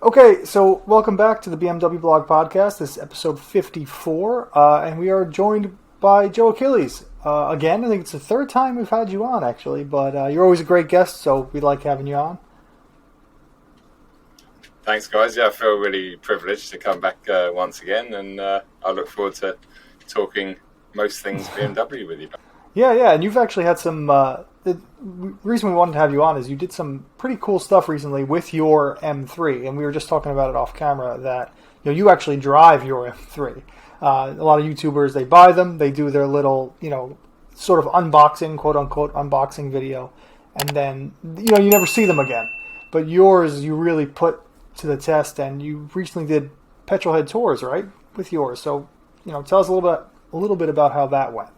Okay, so welcome back to the BMW Blog Podcast. This is episode 54, and we are joined by Joe Achilles. Again, I think it's the third time we've had you on, actually, but you're always a great guest, so we like having you on. Thanks, guys. Yeah, I feel really privileged to come back once again, and I look forward to talking most things BMW with you. Yeah, and you've actually had some... the reason we wanted to have you on is you did some pretty cool stuff recently with your M3, and we were just talking about it off camera that you actually drive your M3. A lot of YouTubers, they buy them, they do their little, sort of unboxing, quote-unquote unboxing video, and then, you never see them again. But yours, you really put to the test, and you recently did petrolhead tours, right, with yours. So, tell us a little bit about how that went.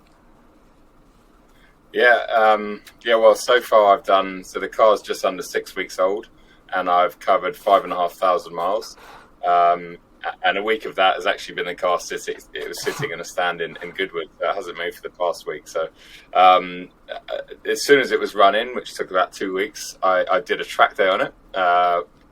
Well, so far I've done, so the car's just under 6 weeks old, and I've covered 5,500 miles. And a week of that has actually been the car sitting. It was sitting in a stand in Goodwood. It hasn't moved for the past week. So as soon as it was running, which took about 2 weeks, I did a track day on it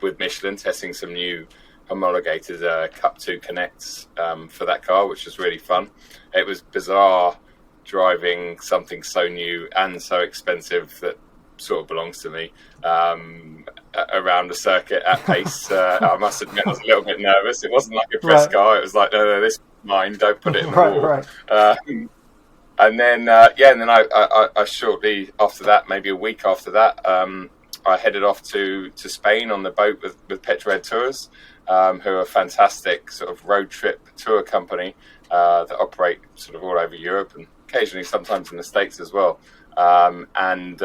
with Michelin, testing some new homologated Cup 2 Connects for that car, which was really fun. It was bizarre driving something so new and so expensive that sort of belongs to me around the circuit at pace. I must admit I was a little bit nervous. It wasn't like a press car. It was like, no, this is mine, don't put it in the wall. Right. And then I shortly after that, maybe a week after that, I headed off to Spain on the boat with Petrolhead Tours, who are a fantastic sort of road trip tour company that operate sort of all over Europe and occasionally sometimes in the States as well. And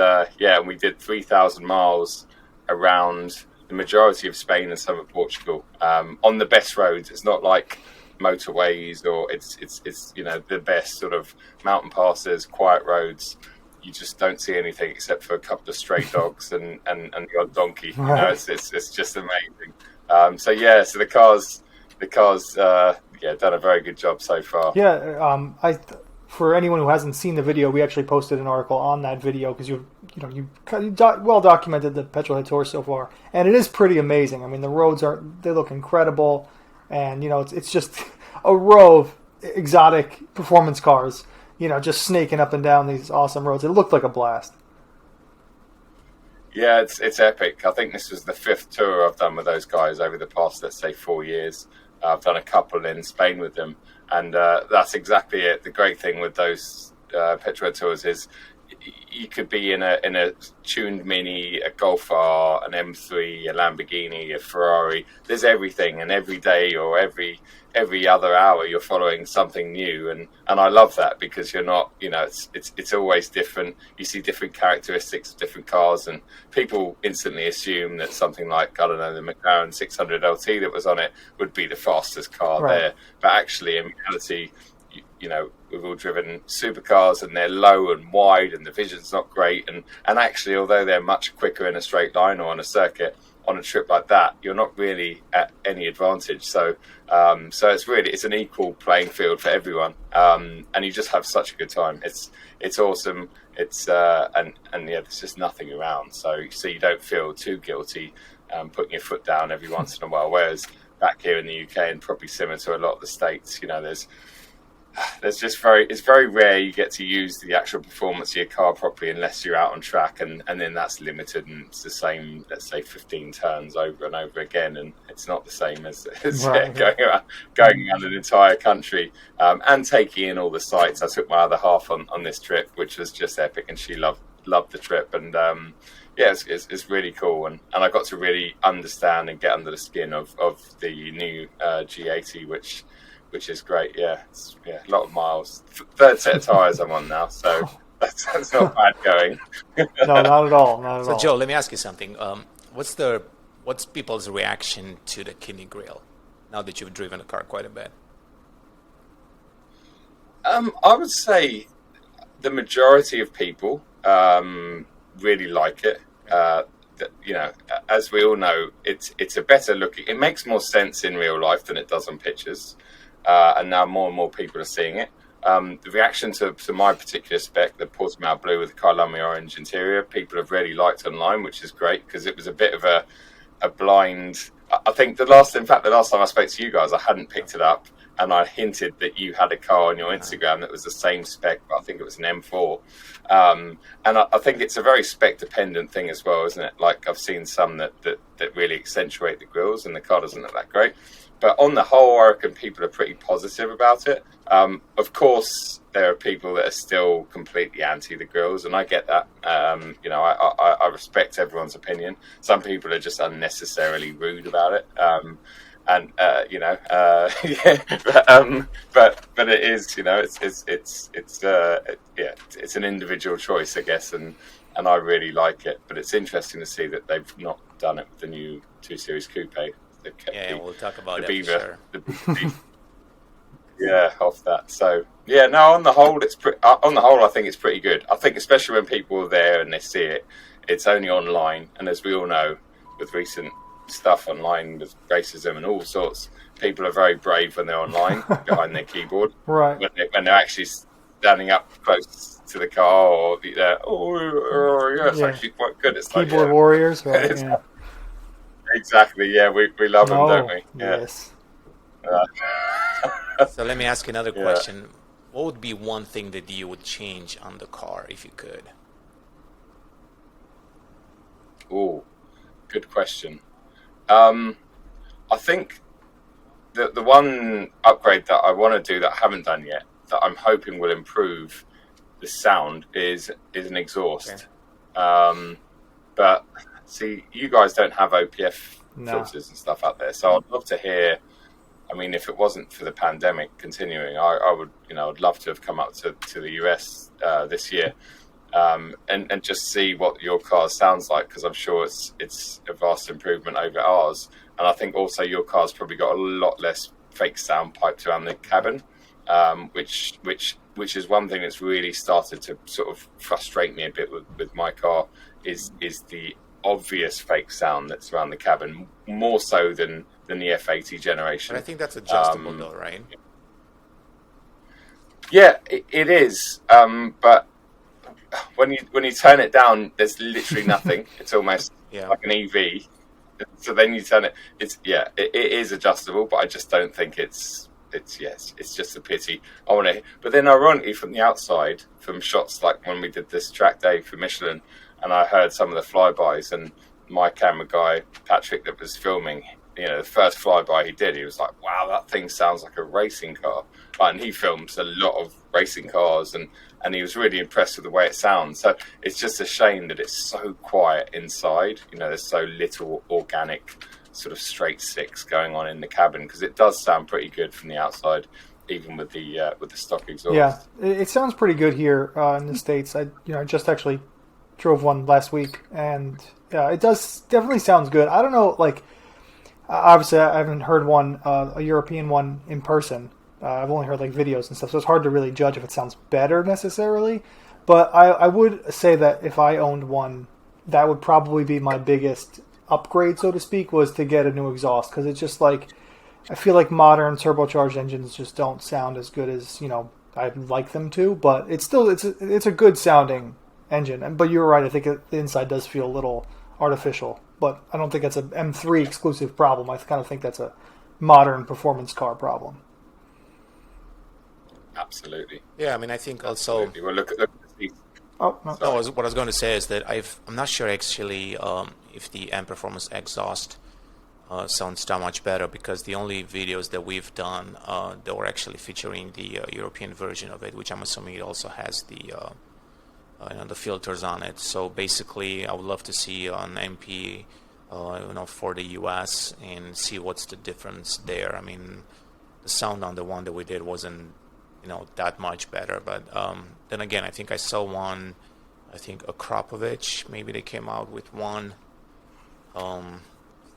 we did 3,000 miles around the majority of Spain and some of Portugal on the best roads. It's not like motorways, or it's the best sort of mountain passes, quiet roads. You just don't see anything except for a couple of stray dogs and the odd donkey. Right. It's just amazing. So the car's done a very good job so far. For anyone who hasn't seen the video, we actually posted an article on that video because you well documented the Petrolhead tour so far, and it is pretty amazing. I mean, the roads they look incredible, and it's just a row of exotic performance cars, just snaking up and down these awesome roads. It looked like a blast. Yeah, it's epic. I think this was the 5th tour I've done with those guys over the past, let's say, 4 years. I've done a couple in Spain with them, and that's exactly it. The great thing with those Petrolhead tours is you could be in a tuned Mini, a Golf R, an M3, a Lamborghini, a Ferrari. There's everything, and every day or every other hour you're following something new, and I love that because you're not, it's always different. You see different characteristics of different cars, and people instantly assume that something like, I don't know, the McLaren 600 LT that was on it would be the fastest car there, but actually in reality, we've all driven supercars and they're low and wide and the vision's not great, and actually, although they're much quicker in a straight line or on a circuit, on a trip like that, you're not really at any advantage. So it's an equal playing field for everyone, and you just have such a good time. It's awesome. It's there's just nothing around, so you don't feel too guilty putting your foot down every once in a while. Whereas back here in the UK, and probably similar to a lot of the States, it's very rare you get to use the actual performance of your car properly unless you're out on track, and then that's limited, and it's the same, let's say 15 turns over and over again, and it's not the same as going around an entire country and taking in all the sights. I took my other half on this trip, which was just epic, and she loved the trip, and it's really cool, and I got to really understand and get under the skin of the new G80, which is great. A lot of miles. 3rd set of tyres I'm on now, so that's not bad going. No, not at all. So Joe, let me ask you something. What's people's reaction to the kidney grille now that you've driven the car quite a bit? I would say the majority of people really like it. As we all know, it's a better looking. It makes more sense in real life than it does on pictures. And now more and more people are seeing it. The reaction to my particular spec, the Portimao Blue with the Carlami Orange interior, people have really liked online, which is great because it was a bit of a blind I think the last time I spoke to you guys, I hadn't picked it up, and I hinted that you had a car on your Instagram that was the same spec, but I think it was an M4. And I think it's a very spec dependent thing as well, isn't it? Like I've seen some that really accentuate the grills, and the car doesn't look that great. But on the whole, I reckon people are pretty positive about it. Of course, there are people that are still completely anti the grills, and I get that. I respect everyone's opinion. Some people are just unnecessarily rude about it. But it is, it's an individual choice, I guess, and I really like it. But it's interesting to see that they've not done it with the new 2 Series Coupe. We'll talk about the that Beaver, for sure. off that. So on the whole, I think it's pretty good. I think especially when people are there and they see it, it's only online, and as we all know, with recent stuff online with racism and all sorts, people are very brave when they're online behind their keyboard. Right. When they're actually standing up close to the car, or it's actually quite good. It's keyboard warriors, right? Yeah. Exactly. Yeah, we love them, don't we? Yeah. Yes. So let me ask you another question. What would be one thing that you would change on the car if you could? Oh, good question. I think the one upgrade that I want to do that I haven't done yet, that I'm hoping will improve the sound, is an exhaust. Okay. But see, you guys don't have OPF filters and stuff out there, so I'd love to hear. I mean, if it wasn't for the pandemic continuing, I would, I'd love to have come up to the US this year. And just see what your car sounds like, because I'm sure it's a vast improvement over ours. And I think also your car's probably got a lot less fake sound piped around the cabin, which is one thing that's really started to sort of frustrate me a bit with my car, is the obvious fake sound that's around the cabin, more so than the F80 generation. But I think that's adjustable though, right? Yeah, it is. But when you turn it down, there's literally nothing. It's almost like an EV. So then you turn it. It is adjustable, but I just don't think it's just a pity. But then ironically, from the outside, from shots like when we did this track day for Michelin, and I heard some of the flybys, and my camera guy Patrick that was filming, the first flyby he did, he was like, "Wow, that thing sounds like a racing car." And he films a lot of racing cars, and he was really impressed with the way it sounds. So it's just a shame that it's so quiet inside. There's so little organic sort of straight six going on in the cabin, because it does sound pretty good from the outside, even with the stock exhaust. Yeah, it sounds pretty good here in the States. I just actually drove one last week, and it does definitely sounds good. I don't know, like obviously I haven't heard one, a European one in person. I've only heard like videos and stuff, so it's hard to really judge if it sounds better necessarily. But I would say that if I owned one, that would probably be my biggest upgrade, so to speak, was to get a new exhaust, because it's just like, I feel like modern turbocharged engines just don't sound as good as I'd like them to. But it's still it's a good sounding engine. But you're right, I think the inside does feel a little artificial. But I don't think that's an M3 exclusive problem. I kind of think that's a modern performance car problem. Absolutely. Yeah, I mean, I think Absolutely. also. Well, look at the. Oh, no. No, what I was going to say is that I'm not sure actually if the M Performance exhaust sounds that much better, because the only videos that we've done that were actually featuring the European version of it, which I'm assuming it also has the the filters on it. So basically, I would love to see an MP for the US and see what's the difference there. I mean, the sound on the one that we did wasn't that much better, but then again, I think I saw one, I think a Kropovich, maybe they came out with one. I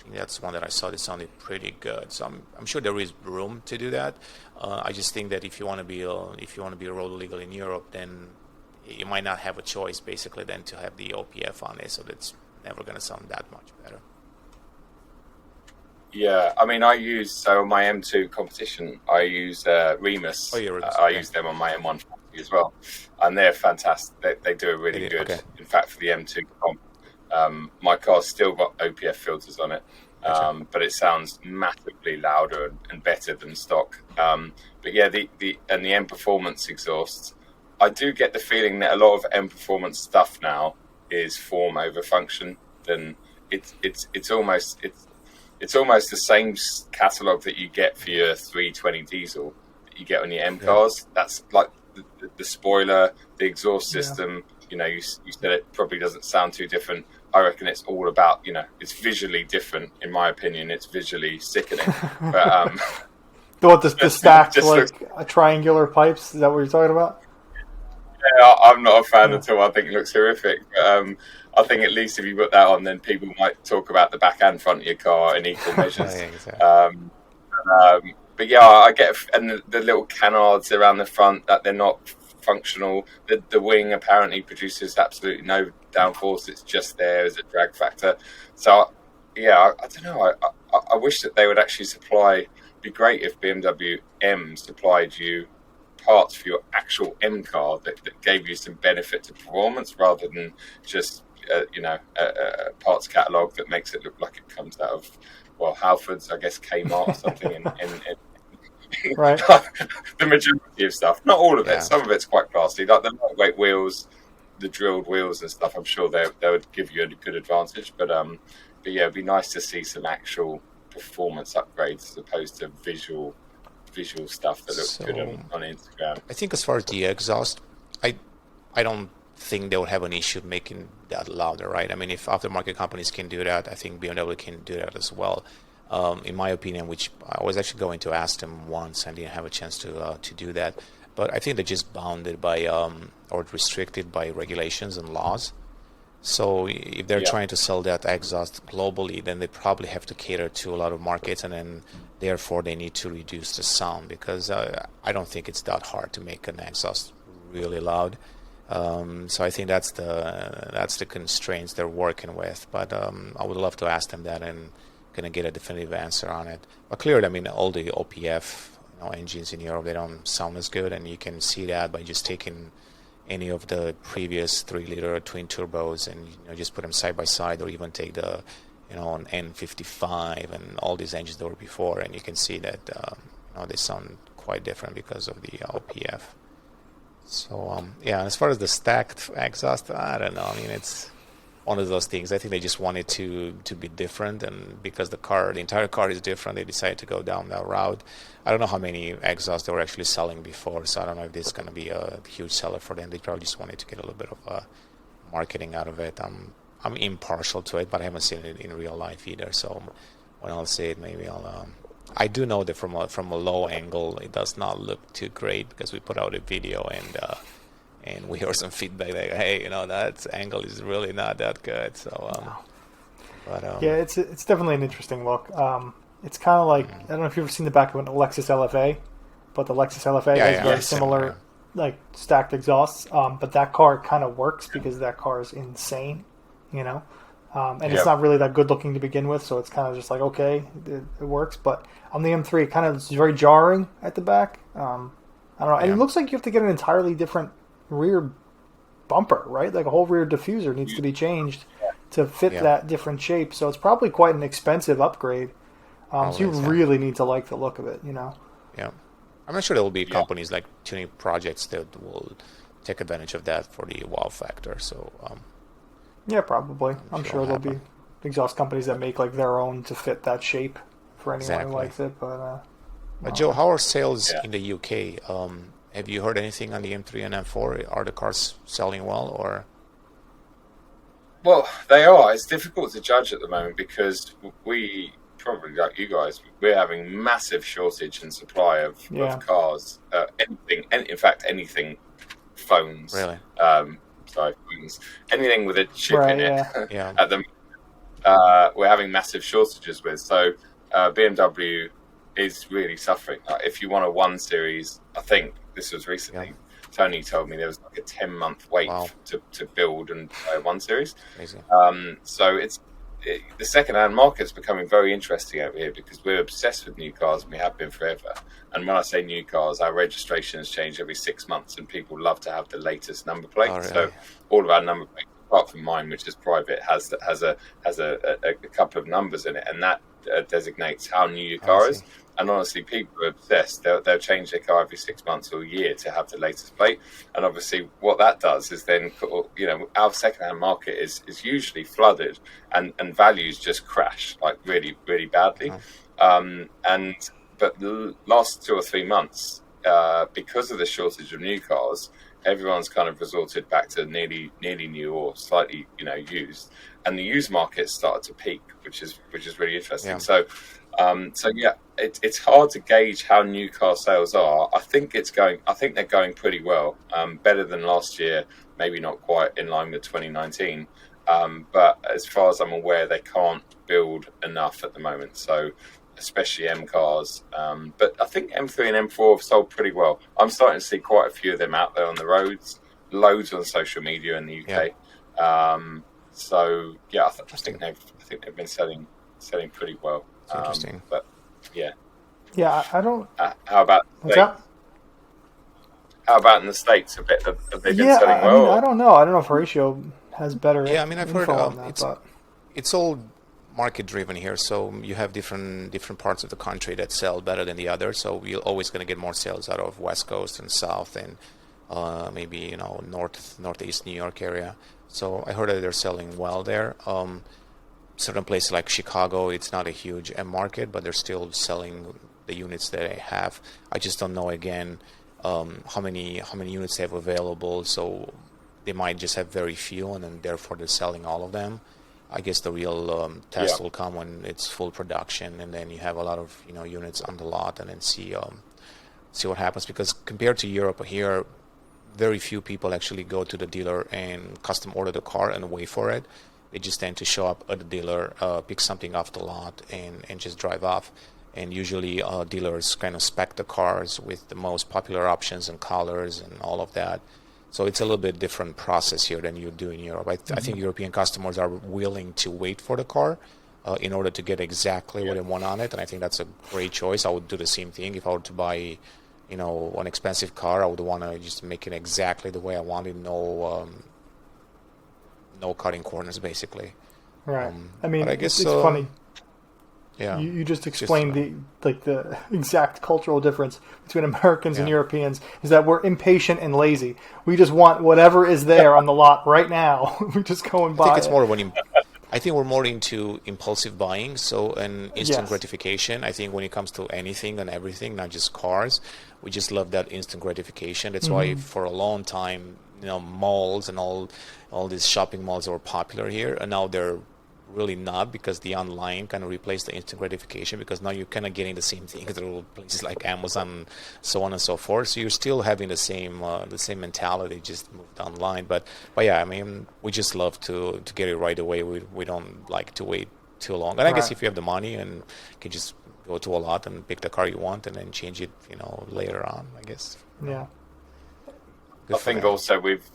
think that's one that I saw that sounded pretty good. So I'm sure there is room to do that. I just think that if you want to be road legal in Europe, then you might not have a choice basically then to have the OPF on it, so that's never going to sound that much better. Yeah, I mean, my M2 competition, I use Remus. Oh, yeah, Remus. I use them on my M1 as well, and they're fantastic. They do a really good. Okay. In fact, for the M2 comp, my car's still got OPF filters on it, But it sounds massively louder and better than stock. But yeah, the M Performance exhausts, I do get the feeling that a lot of M Performance stuff now is form over function. Then it's almost the same catalog that you get for your 320 diesel that you get on your M cars. That's like the spoiler, the exhaust system. You know, you said it probably doesn't sound too different. I reckon it's all about, it's visually different. In my opinion, it's visually sickening. But the stacked triangular pipes, is that what you're talking about? Yeah, I'm not a fan at all. I think it looks horrific. I think at least if you put that on, then people might talk about the back and front of your car in equal measures. Exactly. But yeah, I get, and the little canards around the front, that they're not functional. The wing apparently produces absolutely no downforce. It's just there as a drag factor. So yeah, I don't know. I wish that they would actually supply. It'd be great if BMW M supplied you parts for your actual M car that gave you some benefit to performance, rather than just a parts catalogue that makes it look like it comes out of Halfords, I guess Kmart or something. in Right. The majority of stuff, not all of it. Some of it's quite classy, like the lightweight wheels, the drilled wheels and stuff. I'm sure they would give you a good advantage. But yeah, it'd be nice to see some actual performance upgrades as opposed to visual stuff that looks good on Instagram. I think as far as the exhaust, I don't think they would have an issue making that louder, right? I mean, if aftermarket companies can do that, I think BMW can do that as well. In my opinion, which I was actually going to ask them once and didn't have a chance to do that, but I think they're just bounded by or restricted by regulations and laws. So if they're trying to sell that exhaust globally, then they probably have to cater to a lot of markets, and then therefore they need to reduce the sound, because I don't think it's that hard to make an exhaust really loud. So I think that's the constraints they're working with. But I would love to ask them that and gonna get a definitive answer on it. But clearly, I mean, all the OPF engines in Europe, they don't sound as good, and you can see that by just taking any of the previous 3-liter twin turbos and just put them side by side, or even take the an N55 and all these engines that were before, and you can see that they sound quite different because of the OPF. So as far as the stacked exhaust, I don't know. I mean, it's one of those things. I think they just wanted to be different, and because the entire car is different, they decided to go down that route. I don't know how many exhausts they were actually selling before, so I don't know if this is going to be a huge seller for them. They probably just wanted to get a little bit of marketing out of it. I'm impartial to it, but I haven't seen it in real life either. So when I'll see it, maybe I'll. I do know that from a low angle, it does not look too great, because we put out a video and we heard some feedback like, hey, that angle is really not that good. So, yeah, it's definitely an interesting look. It's kind of like, I don't know if you've ever seen the back of an Lexus LFA, but the Lexus LFA has very similar, like stacked exhausts. But that car kind of works because that car is insane, and it's not really that good looking to begin with. So it's kind of just like, okay, it works. But on the M3, it kind of is very jarring at the back. I don't know. And it looks like you have to get an entirely different rear bumper, right? Like a whole rear diffuser needs to be changed to fit that different shape. So it's probably quite an expensive upgrade. So you really need to like the look of it, Yeah. I'm not sure there will be companies like tuning projects that will take advantage of that for the wow factor. So yeah, probably. I'm sure there'll be exhaust companies that make like their own to fit that shape for anyone who likes it. But Joe, how are sales in the UK? Have you heard anything on the M3 and M4? Are the cars selling well, or? Well, they are. It's difficult to judge at the moment because we, probably like you guys, we're having massive shortage and supply of cars. Anything, phones. Really? Phones. Anything with a chip in it. Yeah. At the we're having massive shortages with. So BMW is really suffering. If you want a 1 Series, I think this was recently. Tony told me there was like a 10-month wait to build and buy a 1 Series. Amazing. So the second-hand market's becoming very interesting over here because we're obsessed with new cars and we have been forever. And when I say new cars, our registrations change every 6 months and people love to have the latest number plate. Oh, really? So all of our number plates, apart from mine, which is private, has a couple of numbers in it, and that designates how new your car is. see. And honestly, people are obsessed. They'll change their car every 6 months or a year to have the latest plate. And obviously, what that does is then, our second-hand market is usually flooded, and values just crash like really, really badly. But the last 2 or 3 months, because of the shortage of new cars, everyone's kind of resorted back to nearly new or slightly used, and the used market started to peak, which is really interesting. Yeah. So yeah, it's hard to gauge how new car sales are. I think they're going pretty well, better than last year. Maybe not quite in line with 2019, but as far as I'm aware, they can't build enough at the moment. So especially M cars, but I think M3 and M4 have sold pretty well. I'm starting to see quite a few of them out there on the roads, loads on social media in the UK. Yeah. So yeah, I think they've been selling pretty well. It's interesting. But yeah, I don't. How about What's that? How about in the States? Have they been Yeah, selling I well? mean, I don't know. I don't know if Horatio has better. Yeah, I mean, I've heard on that, but it's all market driven here. So you have different parts of the country that sell better than the others. So you're always going to get more sales out of West Coast and South and maybe northeast New York area. So I heard that they're selling well there. Certain places like Chicago, it's not a huge M market, but they're still selling the units that they have. I just don't know again how many units they have available. So they might just have very few, and then therefore they're selling all of them. I guess the real test will come when it's full production, and then you have a lot of units on the lot, and then see what happens. Because compared to Europe, here very few people actually go to the dealer and custom order the car and wait for it. They just tend to show up at the dealer, pick something off the lot, and just drive off. And usually dealers kind of spec the cars with the most popular options and colors and all of that. So it's a little bit different process here than you do in Europe. I think European customers are willing to wait for the car in order to get exactly what they want on it. And I think that's a great choice. I would do the same thing. If I were to buy an expensive car, I would want to just make it exactly the way I want it. No cutting corners, basically. Right. I mean, I guess it's funny. Yeah. You just explained the exact cultural difference between Americans and Europeans is that we're impatient and lazy. We just want whatever is there on the lot right now. We just go and buy. I think it's more I think we're more into impulsive buying, and instant gratification. I think when it comes to anything and everything, not just cars, we just love that instant gratification. That's why for a long time, malls and all these shopping malls were popular here, and now they're really not, because the online kind of replaced the instant gratification, because now you're kind of getting the same thing through places like Amazon, so on and so forth. So you're still having the same mentality, just moved online. But yeah, I mean, we just love to get it right away. We don't like to wait too long. And I guess if you have the money and you can just go to a lot and pick the car you want and then change it, later on, I guess. Yeah. I think also we've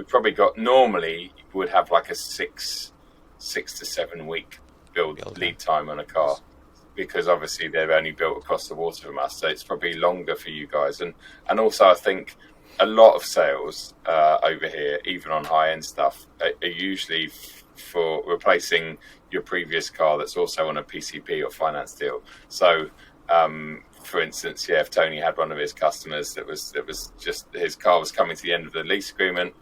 probably got, normally we would have like a 6 to 7 week build lead time on a car, because obviously they're only built across the water from us, so it's probably longer for you guys. And also I think a lot of sales over here, even on high end stuff, are usually for replacing your previous car that's also on a PCP or finance deal. So for instance, if Tony had one of his customers that was just, his car was coming to the end of the lease agreement,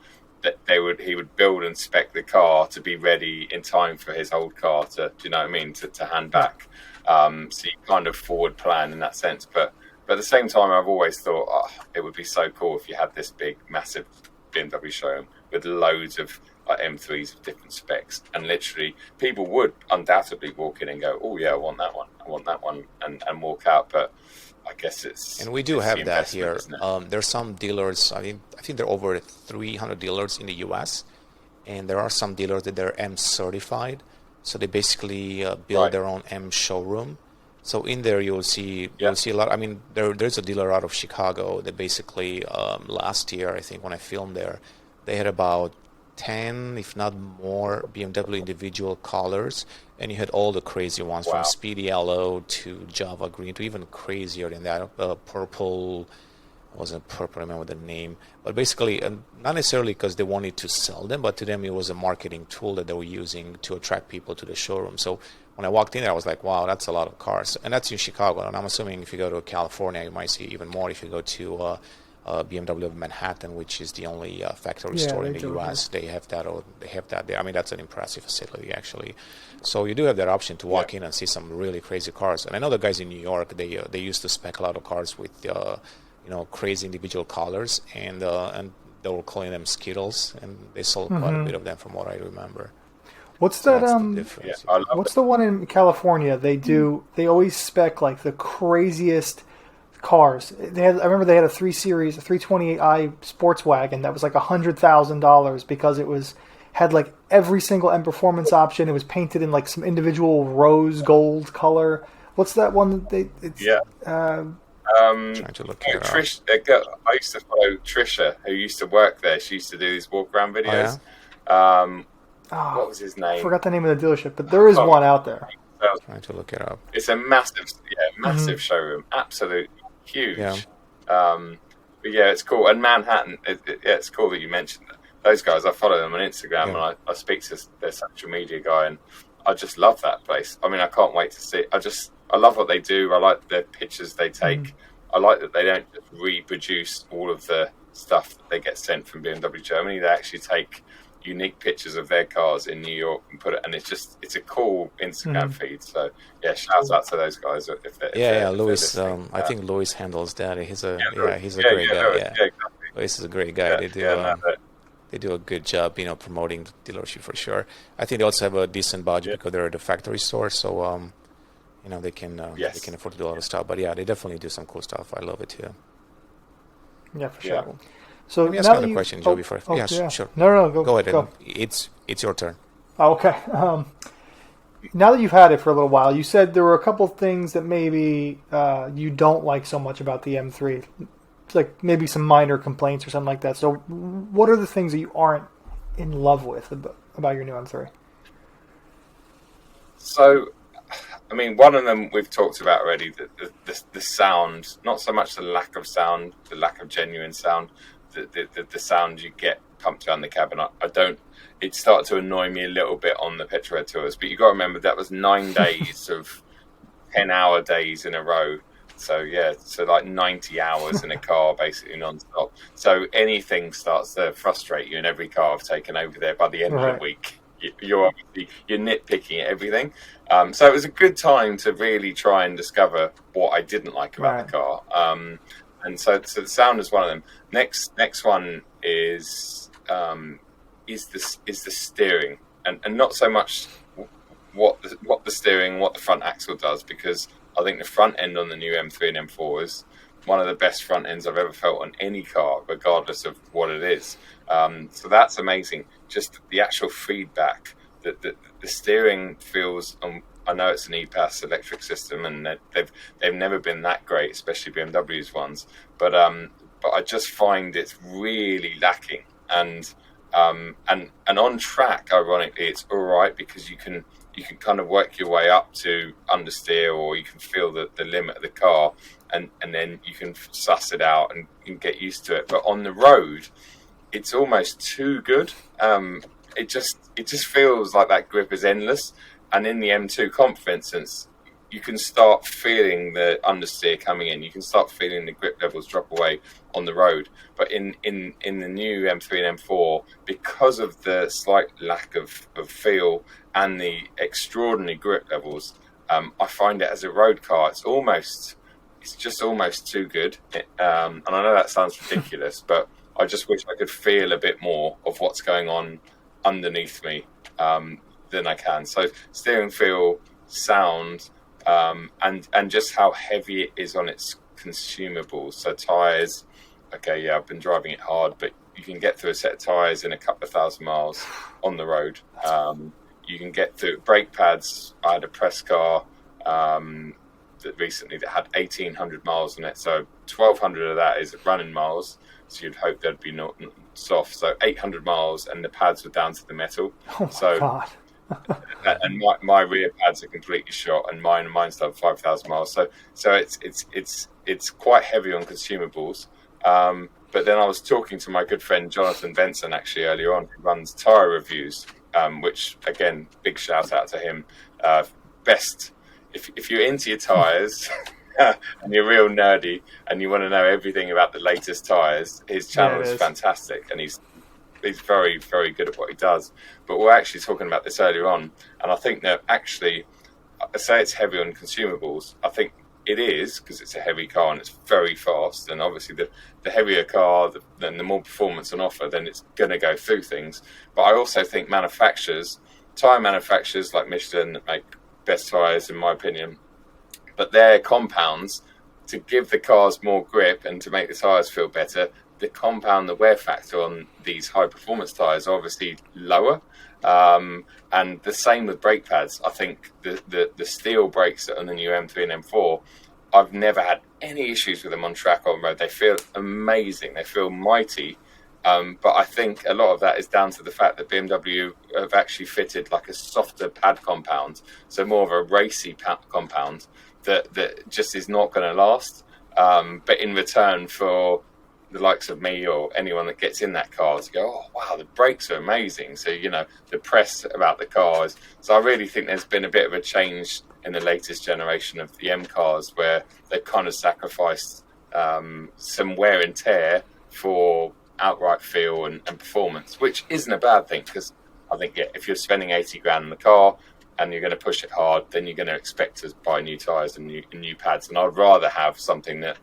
that he would build and spec the car to be ready in time for his old car to, do you know what I mean, to hand back. So you kind of forward plan in that sense. But at the same time, I've always thought it would be so cool if you had this big, massive BMW showroom with loads of M3s of different specs, and literally people would undoubtedly walk in and go, oh yeah, I want that one, and walk out. But I guess and we do have that here. There's some dealers. I think there are over 300 dealers in the U.S., and there are some dealers that they're M certified, so they basically build their own M showroom. So in there you'll see a lot. I mean, there's a dealer out of Chicago that basically last year, I think when I filmed there, they had about 10, if not more, BMW individual colors, and you had all the crazy ones from Speedy Yellow to Java Green to even crazier than that, purple. It wasn't purple, I remember the name, but basically not necessarily because they wanted to sell them, but to them it was a marketing tool that they were using to attract people to the showroom. So when I walked in there, I was like, wow, that's a lot of cars. And that's in Chicago. And I'm assuming if you go to California, you might see even more. If you go to BMW of Manhattan, which is the only factory store in the U.S., they have that. They have that there. I mean, that's an impressive facility, actually. So you do have that option to walk in and see some really crazy cars. And I know the guys in New York, they used to spec a lot of cars with crazy individual colors, and they were calling them Skittles, and they sold quite a bit of them, from what I remember. What's that? What's the one in California? They always spec like the craziest cars. I remember they had a 3 Series, a 328i sports wagon that was like $100,000 because it had like every single M Performance option. It was painted in like some individual rose gold color. What's that one? Trying to look at Trish. I used to follow Trisha, who used to work there. She used to do these walk around videos. What was his name? I forgot the name of the dealership, but there is one out there. Trying to look it up. It's a massive showroom. Absolutely huge. Yeah. But yeah, it's cool. And Manhattan, it's cool that you mentioned that. Those guys, I follow them on Instagram, and I speak to their social media guy, and I just love that place. I mean, I can't wait to see. I love what they do. I like the pictures they take. I like that they don't just reproduce all of the stuff that they get sent from BMW Germany. They actually take unique pictures of their cars in New York and put it, and it's a cool Instagram feed. So yeah, shouts out to those guys. Louis. I think Louis handles that. He's a great guy. Exactly. Louis is a great guy. They do a good job, promoting the dealership for sure. I think they also have a decent budget because they're at the factory store, so they can afford to do a lot of stuff. But yeah, they definitely do some cool stuff. I love it too. Yeah, for sure. Yeah. So let me ask another question, Joe. Before sure. No, go ahead. Go. It's your turn. Okay. Now that you've had it for a little while, you said there were a couple things that maybe you don't like so much about the M3. Like maybe some minor complaints or something like that. So what are the things that you aren't in love with about your new M3? So, I mean, one of them we've talked about already, the sound, not so much the lack of sound, the lack of genuine sound, the sound you get pumped around the cabin. It started to annoy me a little bit on the Petrol Head tours, but you got to remember that was 9 days of 10-hour days in a row. So like 90 hours in a car, basically non-stop. So anything starts to frustrate you in every car I've taken over there. By the end of the week, you're nitpicking at everything. So it was a good time to really try and discover what I didn't like about the car. And so the sound is one of them. Next one is the steering, and not so much what the steering, what the front axle does, because I think the front end on the new M3 and M4 is one of the best front ends I've ever felt on any car, regardless of what it is. So that's amazing. Just the actual feedback, the steering feels. I know it's an EPAS electric system, and they've never been that great, especially BMW's ones. But I just find it's really lacking. And on track, ironically, it's all right because you can kind of work your way up to understeer, or you can feel the limit of the car, and then you can suss it out and get used to it. But on the road, it's almost too good. It just feels like that grip is endless. And in the M2 Comp, for instance, you can start feeling the understeer coming in. You can start feeling the grip levels drop away on the road. But in the new M3 and M4, because of the slight lack of feel and the extraordinary grip levels, I find it as a road car, it's just almost too good. And I know that sounds ridiculous, but I just wish I could feel a bit more of what's going on underneath me than I can. So steering feel, sound, and just how heavy it is on its consumables. So tyres, I've been driving it hard, but you can get through a set of tyres in a couple of thousand miles on the road. You can get through brake pads. I had a press car that recently that had 1,800 miles on it. So 1,200 of that is running miles. So you'd hope they'd be not soft. So 800 miles, and the pads were down to the metal. Oh my God. And my rear pads are completely shot, and mine's done 5,000 miles. So it's quite heavy on consumables. But then I was talking to my good friend Jonathan Benson actually earlier on, who runs tyre reviews, which again, big shout out to him. best. If you're into your tyres and you're real nerdy and you want to know everything about the latest tyres, his channel is fantastic, and he's very, very good at what he does. But we're actually talking about this earlier on, and I think that actually, I say it's heavy on consumables. I think it is, because it's a heavy car and it's very fast, and obviously the heavier car, then the more performance on offer, then it's going to go through things. But I also think tyre manufacturers like Michelin, that make best tyres in my opinion, but their compounds, to give the cars more grip and to make the tyres feel better, the compound, the wear factor on these high performance tyres are obviously lower. And the same with brake pads. I think the steel brakes on the new M3 and M4, I've never had any issues with them on track or on road. They feel amazing. They feel mighty. But I think a lot of that is down to the fact that BMW have actually fitted like a softer pad compound, so more of a racy pad compound that just is not going to last. But in return for the likes of me or anyone that gets in that car to go, oh wow, the brakes are amazing. So, the press about the cars. So I really think there's been a bit of a change in the latest generation of the M cars, where they've kind of sacrificed some wear and tear for outright feel and performance, which isn't a bad thing, because I think if you're spending 80 grand on the car and you're going to push it hard, then you're going to expect to buy new tyres and new pads. And I'd rather have something that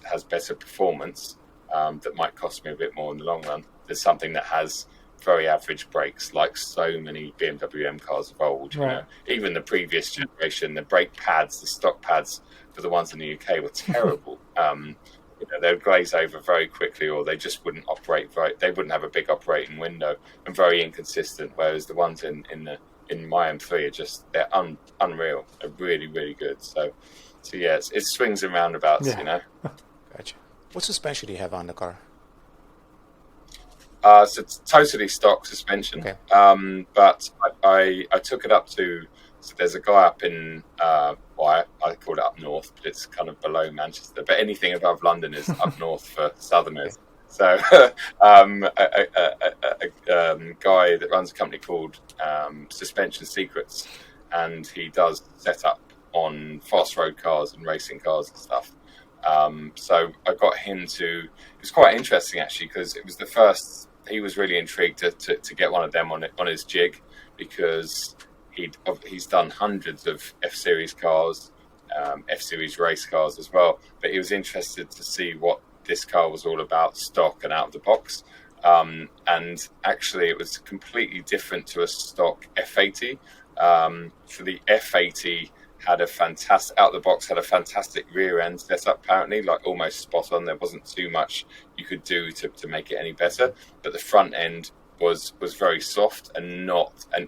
has better performance, that might cost me a bit more in the long run, than something that has very average brakes, like so many BMW M cars of old. Right. Even the previous generation, the brake pads, the stock pads for the ones in the UK were terrible. They would glaze over very quickly, or they just wouldn't operate right. They wouldn't have a big operating window, and very inconsistent. Whereas the ones in my M3 are just, they're unreal. They're really, really good. So yeah, it swings and roundabouts. Gotcha. What suspension do you have on the car? So it's totally stock suspension. Okay. But I took it up to. So there's a guy up in, I call it up north, but it's kind of below Manchester. But anything above London is up north for southerners. So a guy that runs a company called Suspension Secrets, and he does set up on fast road cars and racing cars and stuff. So I got him to, it was quite interesting actually, because it was the first, he was really intrigued to get one of them on his jig, because he's done hundreds of F-Series cars, F-Series race cars as well, but he was interested to see what this car was all about, stock and out of the box. And actually it was completely different to a stock F80. So the F80 had a fantastic, out of the box, had a fantastic rear end setup, apparently, like almost spot on. There wasn't too much you could do to make it any better, but the front end was very soft and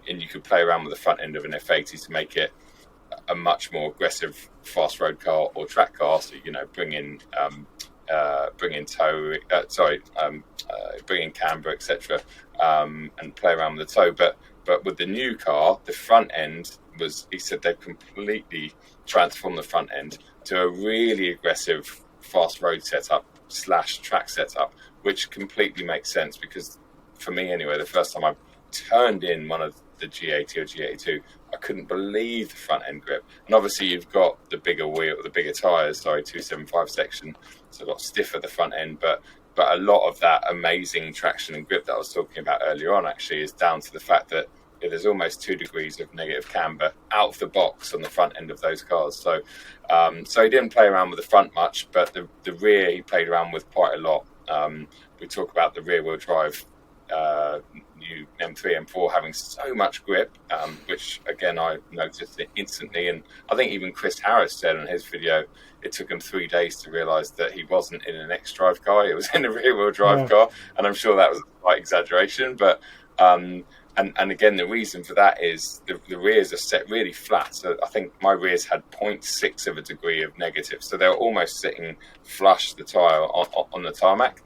you could play around with the front end of an F80 to make it a much more aggressive fast road car or track car. So bring in camber, etc., and play around with the toe. But with the new car, the front end was, he said they've completely transformed the front end to a really aggressive fast road setup / track setup, which completely makes sense, because for me anyway, the first time I turned in one of the G80 or G82, I couldn't believe the front end grip. And obviously you've got the bigger wheel, the bigger tyres, 275 section, so a lot stiffer the front end, but a lot of that amazing traction and grip that I was talking about earlier on actually is down to the fact that there's almost 2 degrees of negative camber out of the box on the front end of those cars. So he didn't play around with the front much, but the rear he played around with quite a lot. We talk about the rear wheel drive new M3, M4 having so much grip, which again I noticed it instantly, and I think even Chris Harris said on his video it took him 3 days to realise that he wasn't in an X-Drive car, he was in a rear-wheel drive car, and I'm sure that was a slight exaggeration, but and again the reason for that is the rears are set really flat. So I think my rears had 0.6 of a degree of negative, so they were almost sitting flush the tyre on the tarmac.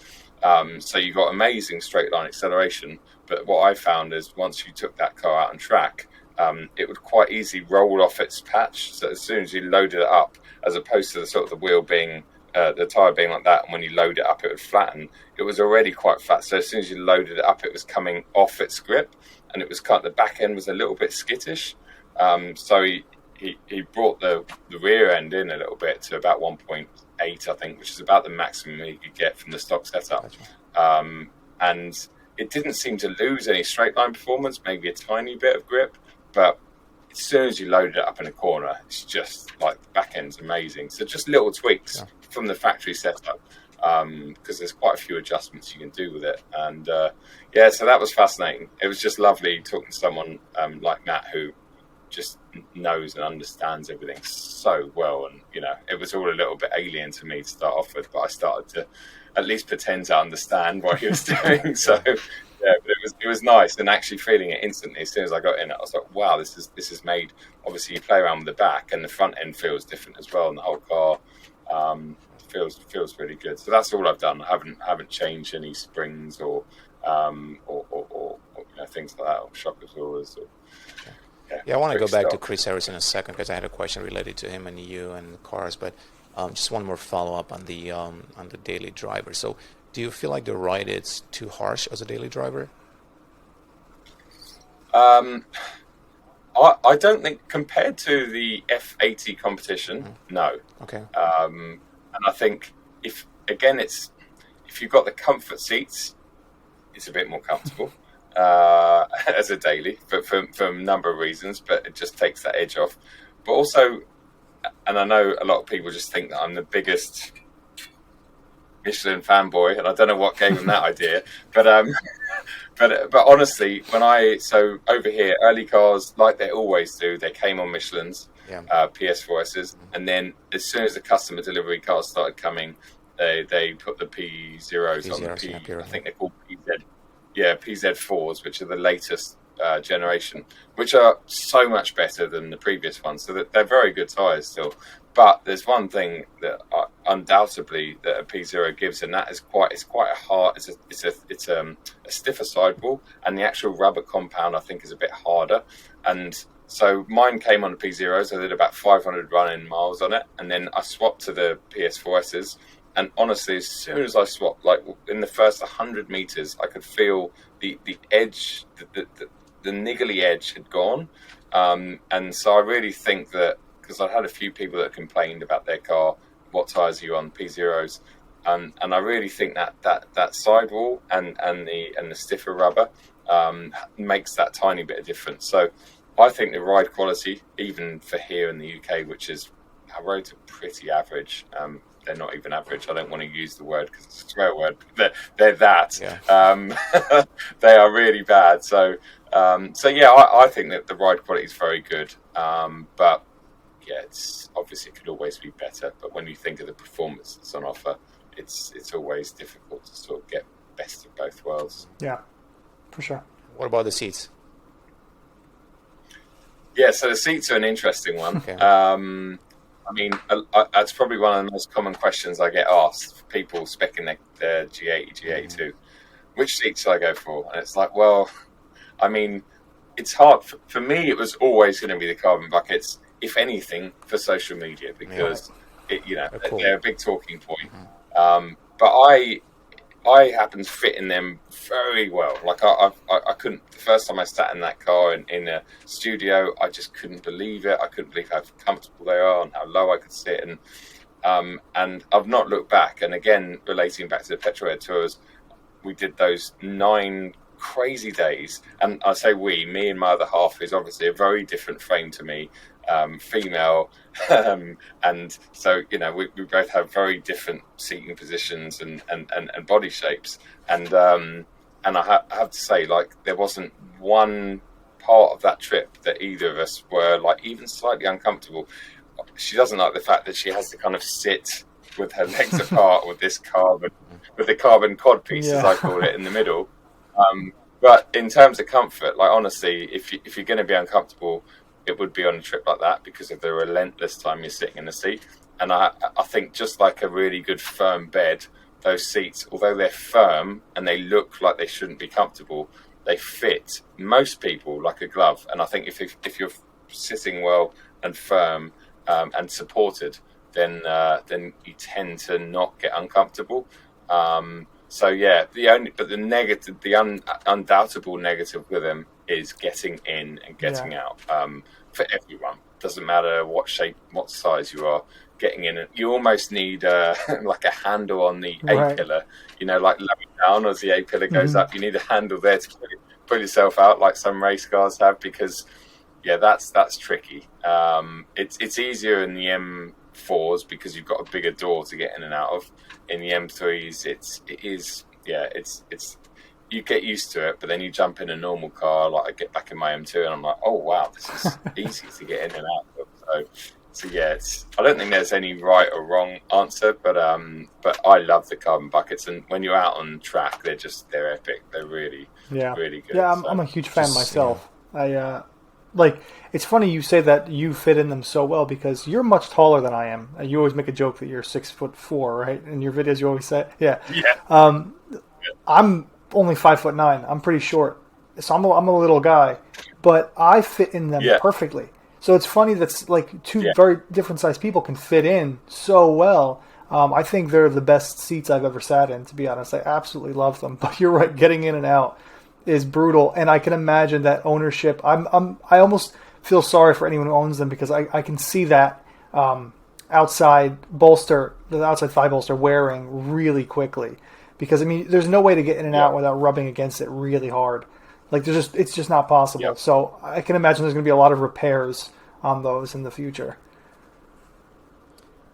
So you got amazing straight line acceleration, but what I found is once you took that car out on track, it would quite easily roll off its patch. So as soon as you loaded it up, as opposed to the sort of the wheel being, the tyre being like that, and when you load it up, it would flatten. It was already quite flat. So as soon as you loaded it up, it was coming off its grip, and it was the back end was a little bit skittish. So he brought the rear end in a little bit to about 1.8, I think, which is about the maximum he could get from the stock setup. Gotcha. And it didn't seem to lose any straight line performance, maybe a tiny bit of grip, but as soon as you load it up in a corner, it's just like the back end's amazing. So just little tweaks from the factory setup, because there's quite a few adjustments you can do with it. And so that was fascinating. It was just lovely talking to someone like Matt, who just knows and understands everything so well. And it was all a little bit alien to me to start off with, but I started to at least pretend to understand what he was doing. So but it was nice, and actually feeling it instantly as soon as I got in it, I was like, wow, this is made. Obviously you play around with the back, and the front end feels different as well, and the whole car feels really good. So that's all I've done. I haven't changed any springs or things like that, or shock absorbers. I want to go back to Chris Harris in a second, because I had a question related to him and you and the cars, but just one more follow up on the daily driver. So do you feel like the ride is too harsh as a daily driver? I don't think, compared to the F80 competition, no. Okay. And I think if you've got the comfort seats, it's a bit more comfortable as a daily, but for a number of reasons. But it just takes that edge off. But also, and I know a lot of people just think that I'm the biggest Michelin fanboy, and I don't know what gave them that idea, but honestly, so over here, early cars, like they always do, they came on Michelin's, PS4Ss, and then as soon as the customer delivery cars started coming, they put the P0s on the P. I think they're called PZ4s, which are the latest generation, which are so much better than the previous ones. So that they're very good tyres still. But there's one thing that undoubtedly that a P0 gives, and that is quite a hard. It's a stiffer sidewall, and the actual rubber compound I think is a bit harder. And so mine came on the P0s. I did about 500 running miles on it, and then I swapped to the PS4Ss. And honestly, as soon as I swapped, like in the first 100 meters, I could feel the edge, the niggly edge had gone. And so I really think that, because I had a few people that complained about their car, what tyres are you on, P0s? And I really think that sidewall and the stiffer rubber makes that tiny bit of difference. So I think the ride quality, even for here in the UK, which is, our roads are pretty average. They're not even average. I don't want to use the word because it's a swear word. They're that. Yeah. They are really bad. So I think that the ride quality is very good. But it's obviously it could always be better. But when you think of the performance that's on offer, it's always difficult to sort of get best of both worlds. Yeah, for sure. What about the seats? Yeah, so the seats are an interesting one. Okay. I mean, that's probably one of the most common questions I get asked. People speccing their G80, G82. Which seat should I go for? And it's like, well, I mean, it's hard. For me, it was always going to be the carbon buckets, if anything, for social media, because they're a big talking point. Mm-hmm. But I happen to fit in them very well. Like I couldn't. The first time I sat in that car in a studio, I just couldn't believe it. I couldn't believe how comfortable they are and how low I could sit. And I've not looked back. And again, relating back to the Petrolhead tours, we did those 9 crazy days. And I say me and my other half is obviously a very different frame to me. Female, and so we both have very different seating positions and body shapes, and I have to say, like, there wasn't one part of that trip that either of us were like even slightly uncomfortable. She doesn't like the fact that she has to kind of sit with her legs apart with the carbon cod piece, as I call it, in the middle. But in terms of comfort, like, honestly, if you're going to be uncomfortable, it would be on a trip like that, because of the relentless time you're sitting in the seat. And I think just like a really good firm bed, those seats, although they're firm and they look like they shouldn't be comfortable, they fit most people like a glove. And I think if you're sitting well and firm and supported, then you tend to not get uncomfortable. So yeah, the undoubtable negative with them is getting in and getting out, for everyone. doesn't matter what shape, what size you are, getting in. You almost need like a handle on the Right. A-pillar, like lowering down as the A-pillar goes up. You need a handle there to pull yourself out like some race cars have, because that's tricky. It's easier in the M4s because you've got a bigger door to get in and out of. In the M3s, it's you get used to it, but then you jump in a normal car. Like I get back in my M2 and I'm like, oh wow, this is easy to get in and out of. So yeah, I don't think there's any right or wrong answer, but I love the carbon buckets, and when you're out on track, they're epic. They're really really good. Yeah, I'm a huge fan myself. I it's funny you say that you fit in them so well, because you're much taller than I am. You always make a joke that you're 6'4", right? In your videos, you always say, yeah. I'm only 5'9". I'm pretty short, so I'm a little guy, but I fit in them perfectly. So it's funny that's like two very different sized people can fit in so well. I think they're the best seats I've ever sat in, to be honest. I absolutely love them. But you're right, getting in and out is brutal, and I can imagine that ownership. I almost feel sorry for anyone who owns them, because I can see that outside bolster, the outside thigh bolster, wearing really quickly. Because I mean, there's no way to get in and out without rubbing against it really hard. Like it's just not possible. Yep. So I can imagine there's going to be a lot of repairs on those in the future.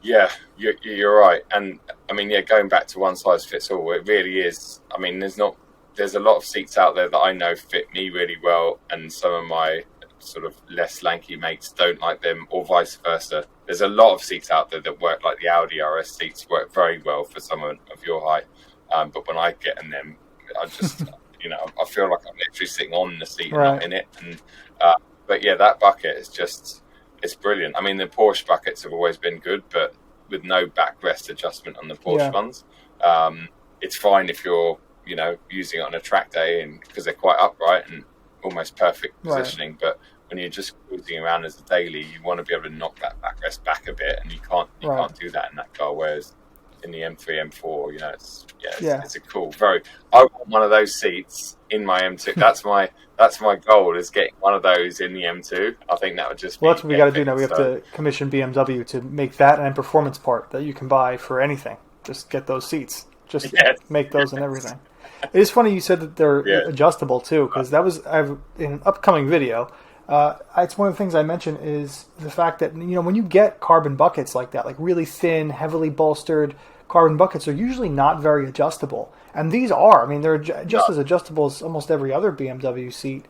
Yeah, you're right. And I mean, going back to one size fits all, it really is. I mean, there's a lot of seats out there that I know fit me really well, and some of my sort of less lanky mates don't like them, or vice versa. There's a lot of seats out there that work, like the Audi RS seats work very well for someone of your height. But when I get in them, I just, I feel like I'm literally sitting on the seat, and not in it. And but that bucket is it's brilliant. I mean, the Porsche buckets have always been good, but with no backrest adjustment on the Porsche ones, it's fine if you're, using it on a track day, and because they're quite upright and almost perfect positioning. But when you're just cruising around as a daily, you want to be able to knock that backrest back a bit, and you can't do that in that car. Whereas in the M3, M4, it's a cool. I want one of those seats in my M2. That's my goal, is getting one of those in the M2. I think that would just. Well, that's what we got to do now. We have to commission BMW to make that an performance part that you can buy for anything. Just get those seats. Just make those and everything. It is funny you said that they're adjustable too, because that was in an upcoming video. It's one of the things I mentioned is the fact that when you get carbon buckets like that, like really thin, heavily bolstered carbon buckets, are usually not very adjustable, and these are. I mean, they're just as adjustable as almost every other BMW seat,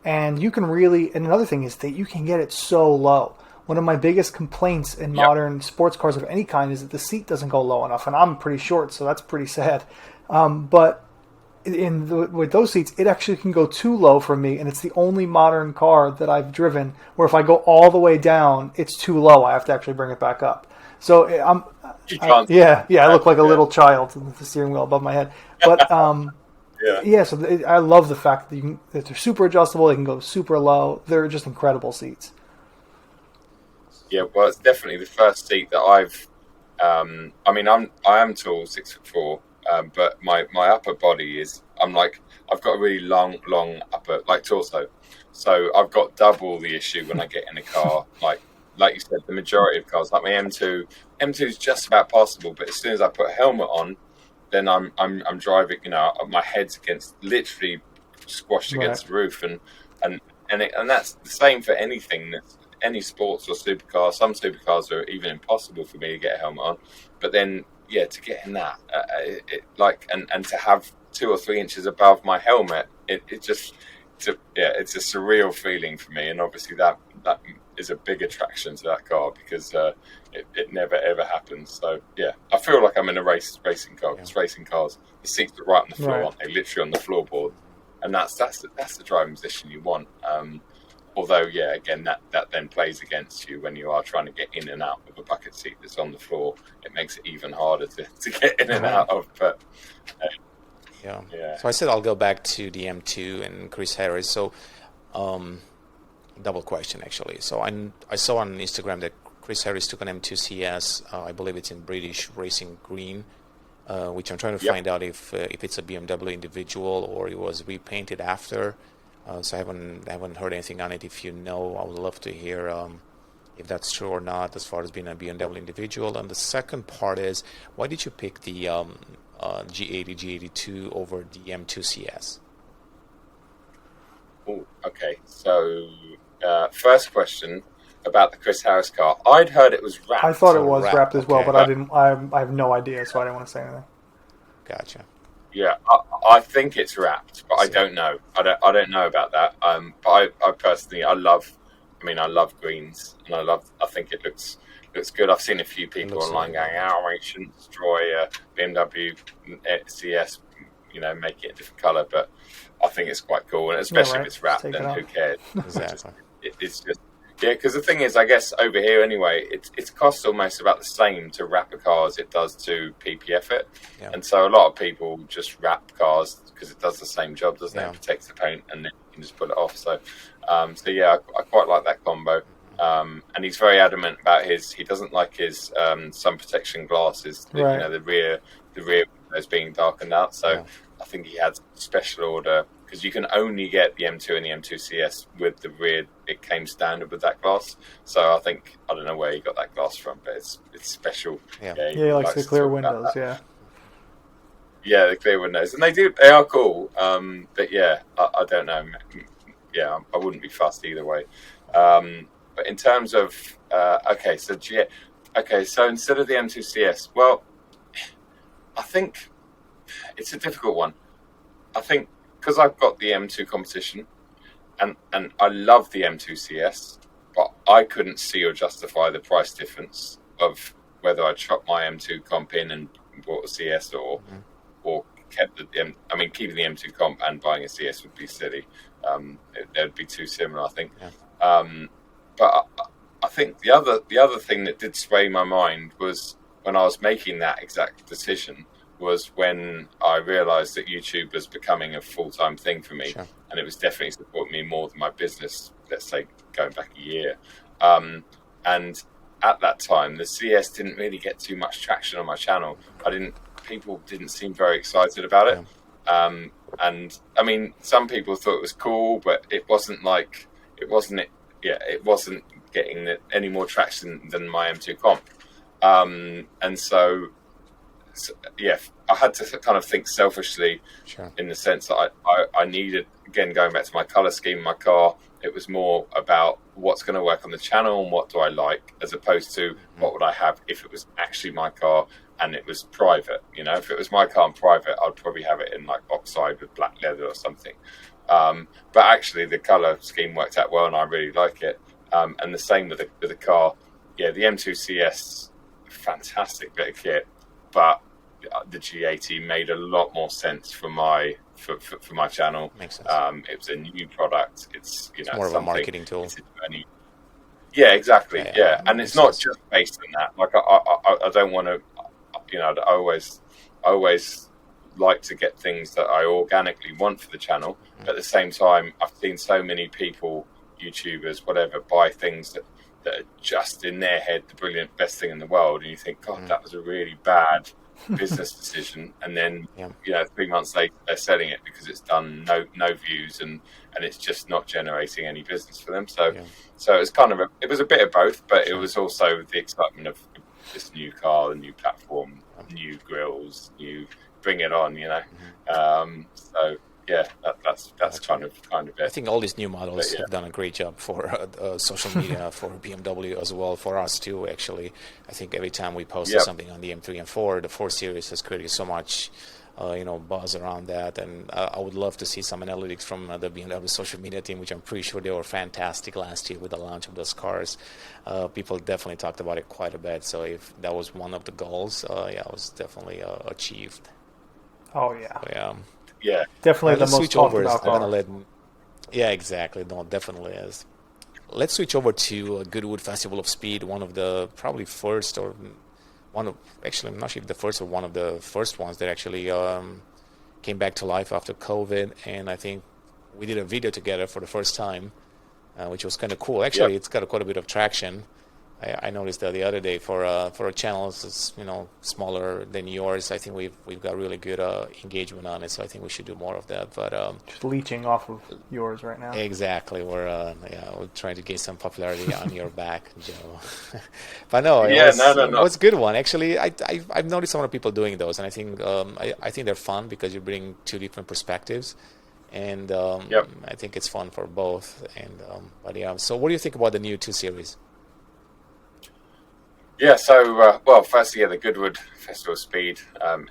and you can really. And another thing is that you can get it so low. One of my biggest complaints in modern sports cars of any kind is that the seat doesn't go low enough, and I'm pretty short, so that's pretty sad. But with those seats, it actually can go too low for me, and it's the only modern car that I've driven where if I go all the way down, it's too low. I have to actually bring it back up. So I look like a little child with the steering wheel above my head. But so I love the fact that they're super adjustable. They can go super low. They're just incredible seats. Yeah, well, it's definitely the first seat that I've. I am tall, 6'4". But my upper body is, I've got a really long upper, torso. So I've got double the issue when I get in a car. Like you said, the majority of cars, like my M2 is just about passable, but as soon as I put a helmet on, then I'm driving, my head's literally squashed against the roof. And that's the same for anything, any sports or supercar. Some supercars are even impossible for me to get a helmet on. But then, to get in that, and to have 2 or 3 inches above my helmet, it's a surreal feeling for me. And obviously that is a big attraction to that car, because it never ever happens. So I feel like I'm in a racing car, because racing cars, the seats are right on the floor, aren't they? Literally on the floorboard, and that's the driving position you want. Although, again, that then plays against you when you are trying to get in and out of a bucket seat that's on the floor. It makes it even harder to get in and out of. But So I said I'll go back to the M2 and Chris Harris. So, double question actually. So I saw on Instagram that Chris Harris took an M2 CS. I believe it's in British Racing Green, which I'm trying to find out if it's a BMW individual or it was repainted after. So I haven't heard anything on it. If you know, I would love to hear if that's true or not, as far as being a BMW individual. And the second part is, why did you pick the G80, G82 over the M2 CS? Oh, okay. So, first question about the Chris Harris car. I'd heard it was wrapped. I thought it was wrapped as well, okay. but I didn't. I have no idea, so I didn't want to say anything. Gotcha. Yeah, I think it's wrapped, but I don't know. I don't know about that. But I personally, I love greens, and I think it looks good. I've seen a few people online going, "Oh, we shouldn't destroy a BMW CS, make it a different color." But I think it's quite cool, and especially if it's wrapped, then who cares? Exactly. It's just. Yeah, because the thing is, I guess over here anyway, it costs almost about the same to wrap a car as it does to PPF it. Yeah. And so a lot of people just wrap cars because it does the same job, doesn't it? It protects the paint and then you can just pull it off. So, I quite like that combo. And he's very adamant about he doesn't like his sun protection glasses, right. The rear windows being darkened out. So I think he had special order, because you can only get the M2 and the M2 CS with the rear. It came standard with that glass. So I don't know where he got that glass from, but it's special. Yeah, he likes the clear windows. Yeah. Yeah, the clear windows, and they are cool. But yeah, I don't know. Yeah, I wouldn't be fussed either way. But in terms of so instead of the M2 CS, well, I think it's a difficult one. I think because I've got the M2 Competition, and I love the M2 CS, but I couldn't see or justify the price difference of whether I chopped my M2 Comp in and bought a CS or kept keeping the M2 Comp and buying a CS would be silly. They would be too similar, I think. Yeah. But I think the other thing that did sway my mind was when I was making that exact decision, was when I realised that YouTube was becoming a full-time thing for me. Sure. And it was definitely supporting me more than my business, let's say, going back a year. And at that time, the CS didn't really get too much traction on my channel. People didn't seem very excited about it. Yeah. And I mean, some people thought it was cool, but it wasn't getting any more traction than my M2 Comp. And so I had to kind of think selfishly, in the sense that I needed, again, going back to my colour scheme, my car, it was more about what's going to work on the channel and what do I like, as opposed to what would I have if it was actually my car and it was private. If it was my car and private, I'd probably have it in like oxide with black leather or something. But actually the colour scheme worked out well and I really like it. And the same with the car. Yeah, the M2 CS, fantastic bit of kit, but the G80 made a lot more sense for my channel. Makes sense. It was a new product. It's more of a marketing tool. Yeah, exactly. Yeah. And it's not just based on that. Like I don't want to. I always like to get things that I organically want for the channel. But at the same time, I've seen so many people, YouTubers, whatever, buy things that are just in their head the brilliant best thing in the world, and you think, God, that was a really bad business decision. And then 3 months later they're selling it because it's done no views and it's just not generating any business for them. So it's kind of it was a bit of both, but it was also the excitement of this new car, the new platform, new grills, new bring it on, so yeah, that's kind of it. I think all these new models have done a great job for social media, for BMW as well, for us too, actually. I think every time we post something on the M3 and 4, the 4 Series has created so much buzz around that, and I would love to see some analytics from the BMW social media team, which I'm pretty sure they were fantastic last year with the launch of those cars. People definitely talked about it quite a bit, so if that was one of the goals, it was definitely achieved. Oh yeah. Yeah. Definitely the most talked about car. Yeah, exactly. No, it definitely is. Let's switch over to Goodwood Festival of Speed, one of the probably first, or one of, actually I'm not sure if the first or one of the first ones that actually came back to life after COVID, and I think we did a video together for the first time, which was kind of cool. Actually, it's got quite a bit of traction, I noticed that the other day for a channel that's smaller than yours. I think we've got really good engagement on it. So I think we should do more of that. But just leeching off of yours right now. Exactly, we're trying to gain some popularity on your back, Joe. But no, no. It was a good one actually. I've noticed some of the people doing those, and I think I think they're fun because you bring two different perspectives. And I think it's fun for both. And but yeah, so what do you think about the new 2 Series? Yeah, so firstly, the Goodwood Festival of Speed.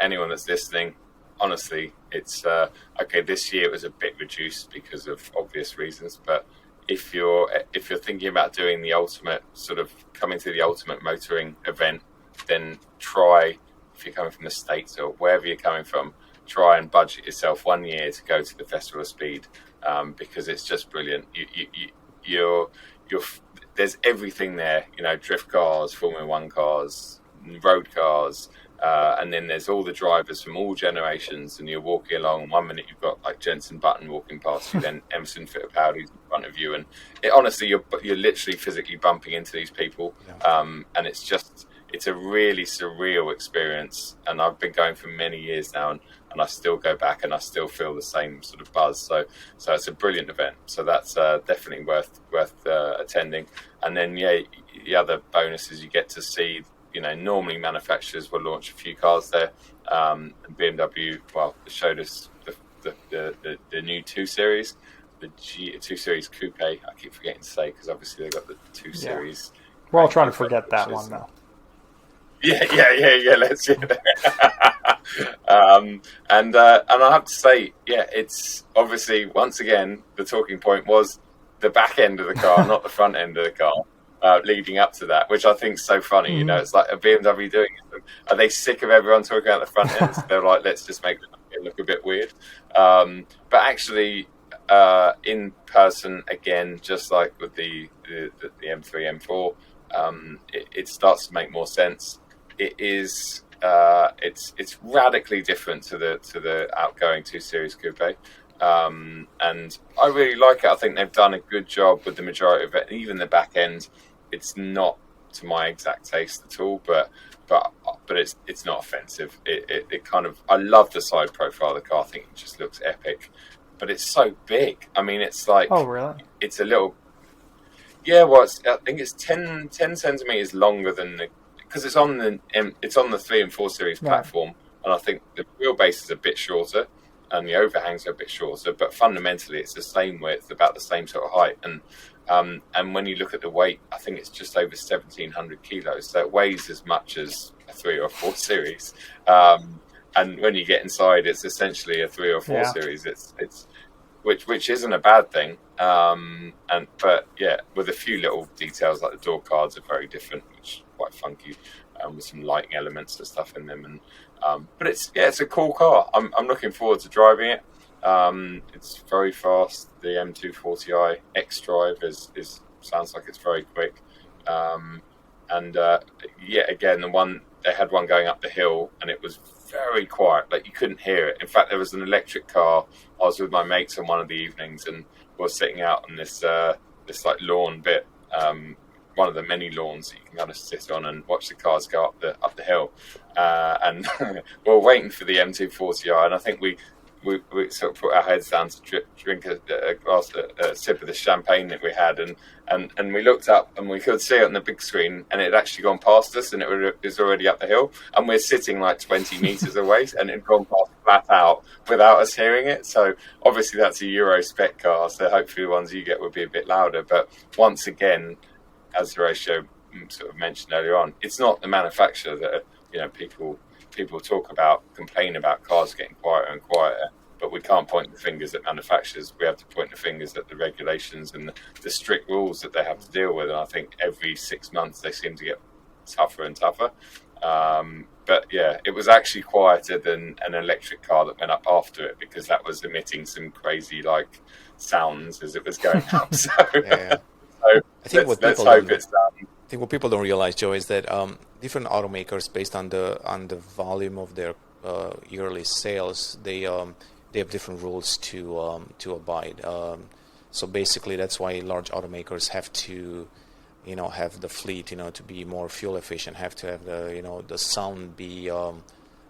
Anyone that's listening, honestly, it's okay. This year it was a bit reduced because of obvious reasons, but if you're thinking about doing the ultimate sort of coming to the ultimate motoring event, then try, if you're coming from the States or wherever you're coming from, try and budget yourself 1 year to go to the Festival of Speed, because it's just brilliant. You're there's everything there, drift cars, Formula One cars, road cars, and then there's all the drivers from all generations, and you're walking along. 1 minute you've got like Jenson Button walking past you, then Emerson Fittipaldi's in front of you, and honestly, you're literally physically bumping into these people, and it's a really surreal experience. And I've been going for many years now, and I still go back and I still feel the same sort of buzz. So it's a brilliant event. So that's definitely worth attending. And then the other bonus is you get to see. Normally manufacturers will launch a few cars there. And BMW, showed us the new 2 Series, the G2 Series Coupe. I keep forgetting to say because obviously they've got the 2 Series. We're all trying to forget that one though. Yeah. Let's see. And I have to say, it's obviously once again the talking point was the back end of the car, not the front end of the car. Leading up to that, which I think is so funny. It's like a BMW doing it. Are they sick of everyone talking about the front end? So they're like, let's just make it look a bit weird. But actually, in person, again, just like with the M3 M4, it starts to make more sense. It is it's radically different to the outgoing 2 Series Coupe. And I really like it. I think they've done a good job with the majority of it. Even the back end, it's not to my exact taste at all, but it's not offensive. It kind of, I love the side profile of the car. I think it just looks epic, but it's so big. I mean, it's like, oh really? It's a little, I think it's 10 centimeters longer than because it's on the 3 and 4 Series platform, and I think the wheelbase is a bit shorter. And the overhangs are a bit shorter, but fundamentally it's the same width, about the same sort of height. And when you look at the weight, I think it's just over 1,700 kilos. So it weighs as much as a 3 or 4 Series. And when you get inside, it's essentially a 3 or 4 Series. It's which isn't a bad thing. But with a few little details like the door cards are very different, which is quite funky, with some lighting elements and stuff in them. But it's a cool car. I'm looking forward to driving it. It's very fast. The M240i X-Drive sounds like it's very quick. Again, they had one going up the hill, and it was very quiet. Like you couldn't hear it. In fact, there was an electric car. I was with my mates on one of the evenings, and we were sitting out on this like lawn bit. One of the many lawns that you can kind of sit on and watch the cars go up the hill, and we were waiting for the M240i, and I think we sort of put our heads down to drink a sip of the champagne that we had, and we looked up and we could see it on the big screen, and it had actually gone past us, and it was already up the hill, and we're sitting like 20 meters away, and it had gone past flat out without us hearing it. So obviously that's a Euro spec car, so hopefully the ones you get will be a bit louder. But once again, as Horatio sort of mentioned earlier on, it's not the manufacturer that people talk about, complain about cars getting quieter and quieter, but we can't point the fingers at manufacturers. We have to point the fingers at the regulations and the strict rules that they have to deal with. And I think every 6 months they seem to get tougher and tougher. But it was actually quieter than an electric car that went up after it, because that was emitting some crazy like sounds as it was going up. So. So I think what people don't realize, Joe, is that different automakers, based on the volume of their yearly sales, they have different rules to abide. So basically, that's why large automakers have to have the fleet, to be more fuel efficient, have to have the sound be a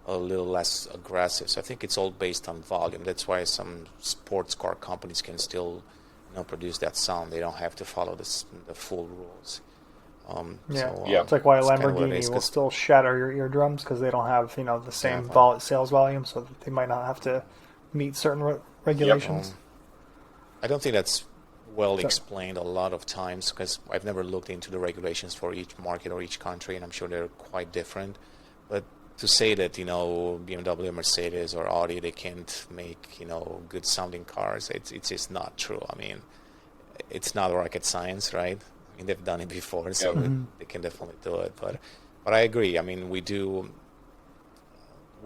little less aggressive. So I think it's all based on volume. That's why some sports car companies can still, produce that sound. They don't have to follow the full rules. It's like why a Lamborghini will still shatter your eardrums because they don't have the same sales volume, so they might not have to meet certain regulations. I don't think that's well explained a lot of times because I've never looked into the regulations for each market or each country, and I'm sure they're quite different. But to say that BMW, Mercedes, or Audi, they can't make good sounding cars, it's just not true. I mean, it's not rocket science, right? I mean, they've done it before, so they can definitely do it. But I agree. I mean, we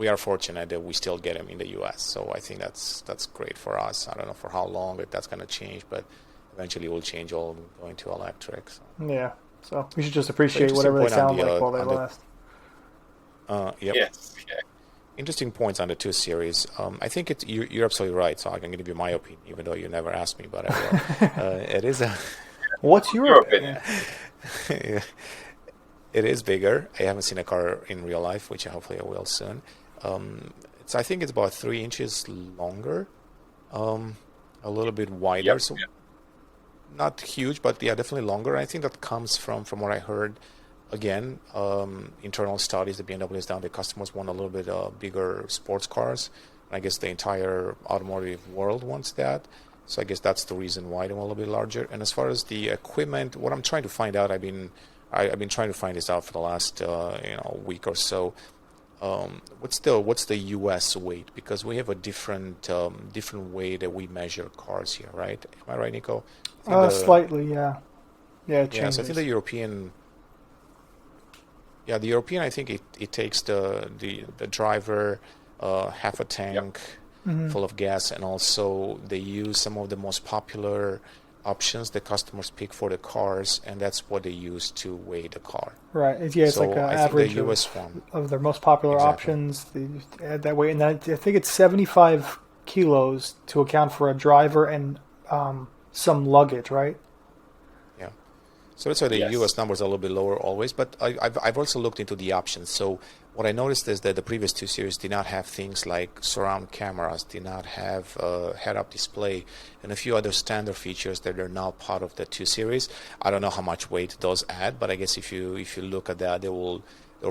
are fortunate that we still get them in the U.S. So I think that's great for us. I don't know for how long that's going to change, but eventually we'll change all going to electric. So. Yeah. So we should just appreciate whatever they sound like while they last. Yep. Yes. Yeah. Interesting points on the 2 Series. I think you're absolutely right. So I can give you my opinion, even though you never asked me. But I will. It is a. What's your opinion? Yeah. It is bigger. I haven't seen a car in real life, which hopefully I will soon. I think it's about 3 inches longer, a little bit wider. So not huge, but definitely longer. I think that comes from what I heard. Again, internal studies, the BMW has done. The customers want a little bit bigger sports cars. I guess the entire automotive world wants that. So I guess that's the reason why they want a little bit larger. And as far as the equipment, what I'm trying to find out, I've been trying to find this out for the last week or so. What's the U.S. weight? Because we have a different way that we measure cars here, right? Am I right, Nico? Slightly, yeah. Yeah, it changes. Yeah, so I think the European. Yeah, the European. I think it takes the driver, half a tank. Full of gas, and also they use some of the most popular options the customers pick for the cars, and that's what they use to weigh the car. Right. It's like an average of their most popular options. They add that weight, and I think it's 75 kilos to account for a driver and some luggage, right? Yeah. So that's why the U.S. numbers are a little bit lower always, but I've also looked into the options. So what I noticed is that the previous 2 Series did not have things like surround cameras, did not have head-up display, and a few other standard features that are now part of the 2 Series. I don't know how much weight those add, but I guess if you look at that, they'll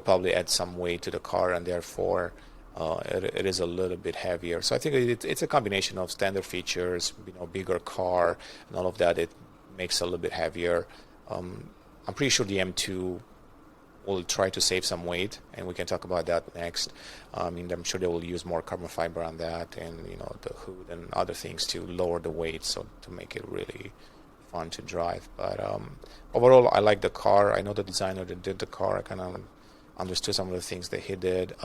probably add some weight to the car, and therefore it is a little bit heavier. So I think it's a combination of standard features, bigger car, and all of that. It makes it a little bit heavier. I'm pretty sure the M2 will try to save some weight, and we can talk about that next. I'm sure they will use more carbon fiber on that, and the hood and other things to lower the weight, so to make it really fun to drive. But overall, I like the car. I know the designer that did the car. I kind of understood some of the things that he did.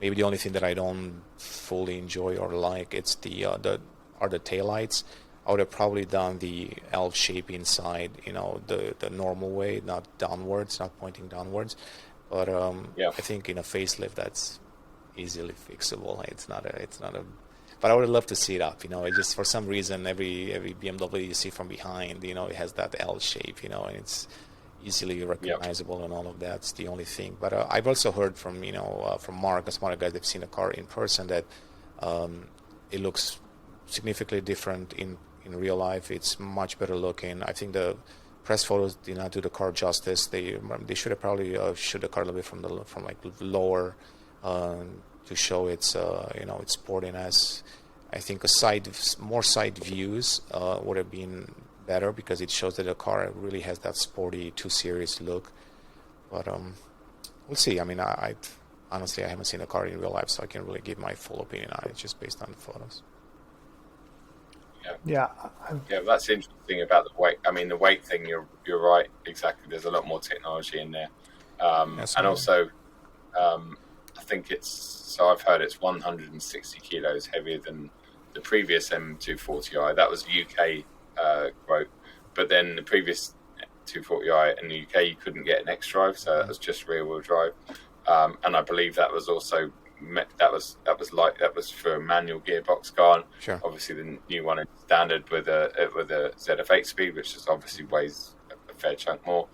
Maybe the only thing that I don't fully enjoy or like it's the taillights. I would have probably done the L shape inside, the normal way, not downwards, not pointing downwards. But I think in a facelift that's easily fixable. It's not a. But I would love to see it up. It just for some reason every BMW you see from behind, it has that L shape, and it's easily recognizable and all of that. It's the only thing. But I've also heard from from Mark and some other guys that've seen the car in person that it looks significantly different in real life. It's much better looking. I think the press photos did not do the car justice. They should have probably shot the car a little bit from like lower to show its its sportiness. I think more side views would have been better because it shows that the car really has that sporty 2 Series look. But we'll see. I mean, I honestly I haven't seen the car in real life, so I can't really give my full opinion on it just based on the photos. Yeah, that's interesting about the weight. I mean, the weight thing, you're right, exactly. There's a lot more technology in there. And also, I think I've heard it's 160 kilos heavier than the previous M240i. That was UK quote. But then the previous 240i in the UK, you couldn't get an X-Drive, so that was just rear-wheel drive. And I believe that was also that was for a manual gearbox car. Sure. Obviously, the new one is standard with a ZF8 speed, which is obviously weighs fair chunk more.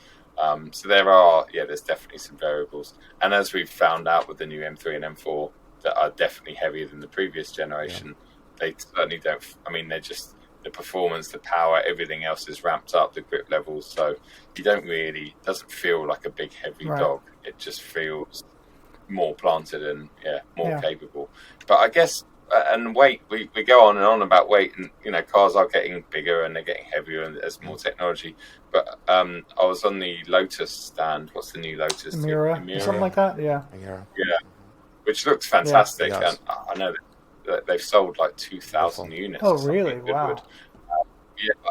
So there's definitely some variables. And as we've found out with the new M3 and M4 that are definitely heavier than the previous generation, they certainly don't. I mean, they're just the performance, the power, everything else is ramped up, the grip levels. So you doesn't feel like a big heavy dog. It just feels more planted and more capable. But I guess and weight, we go on and on about weight, and cars are getting bigger and they're getting heavier and there's more technology. But I was on the Lotus stand. What's the new Lotus? Emira, something like that. Yeah, which looks fantastic. And I know that they've sold like 2,000 units. Oh, really? Wow.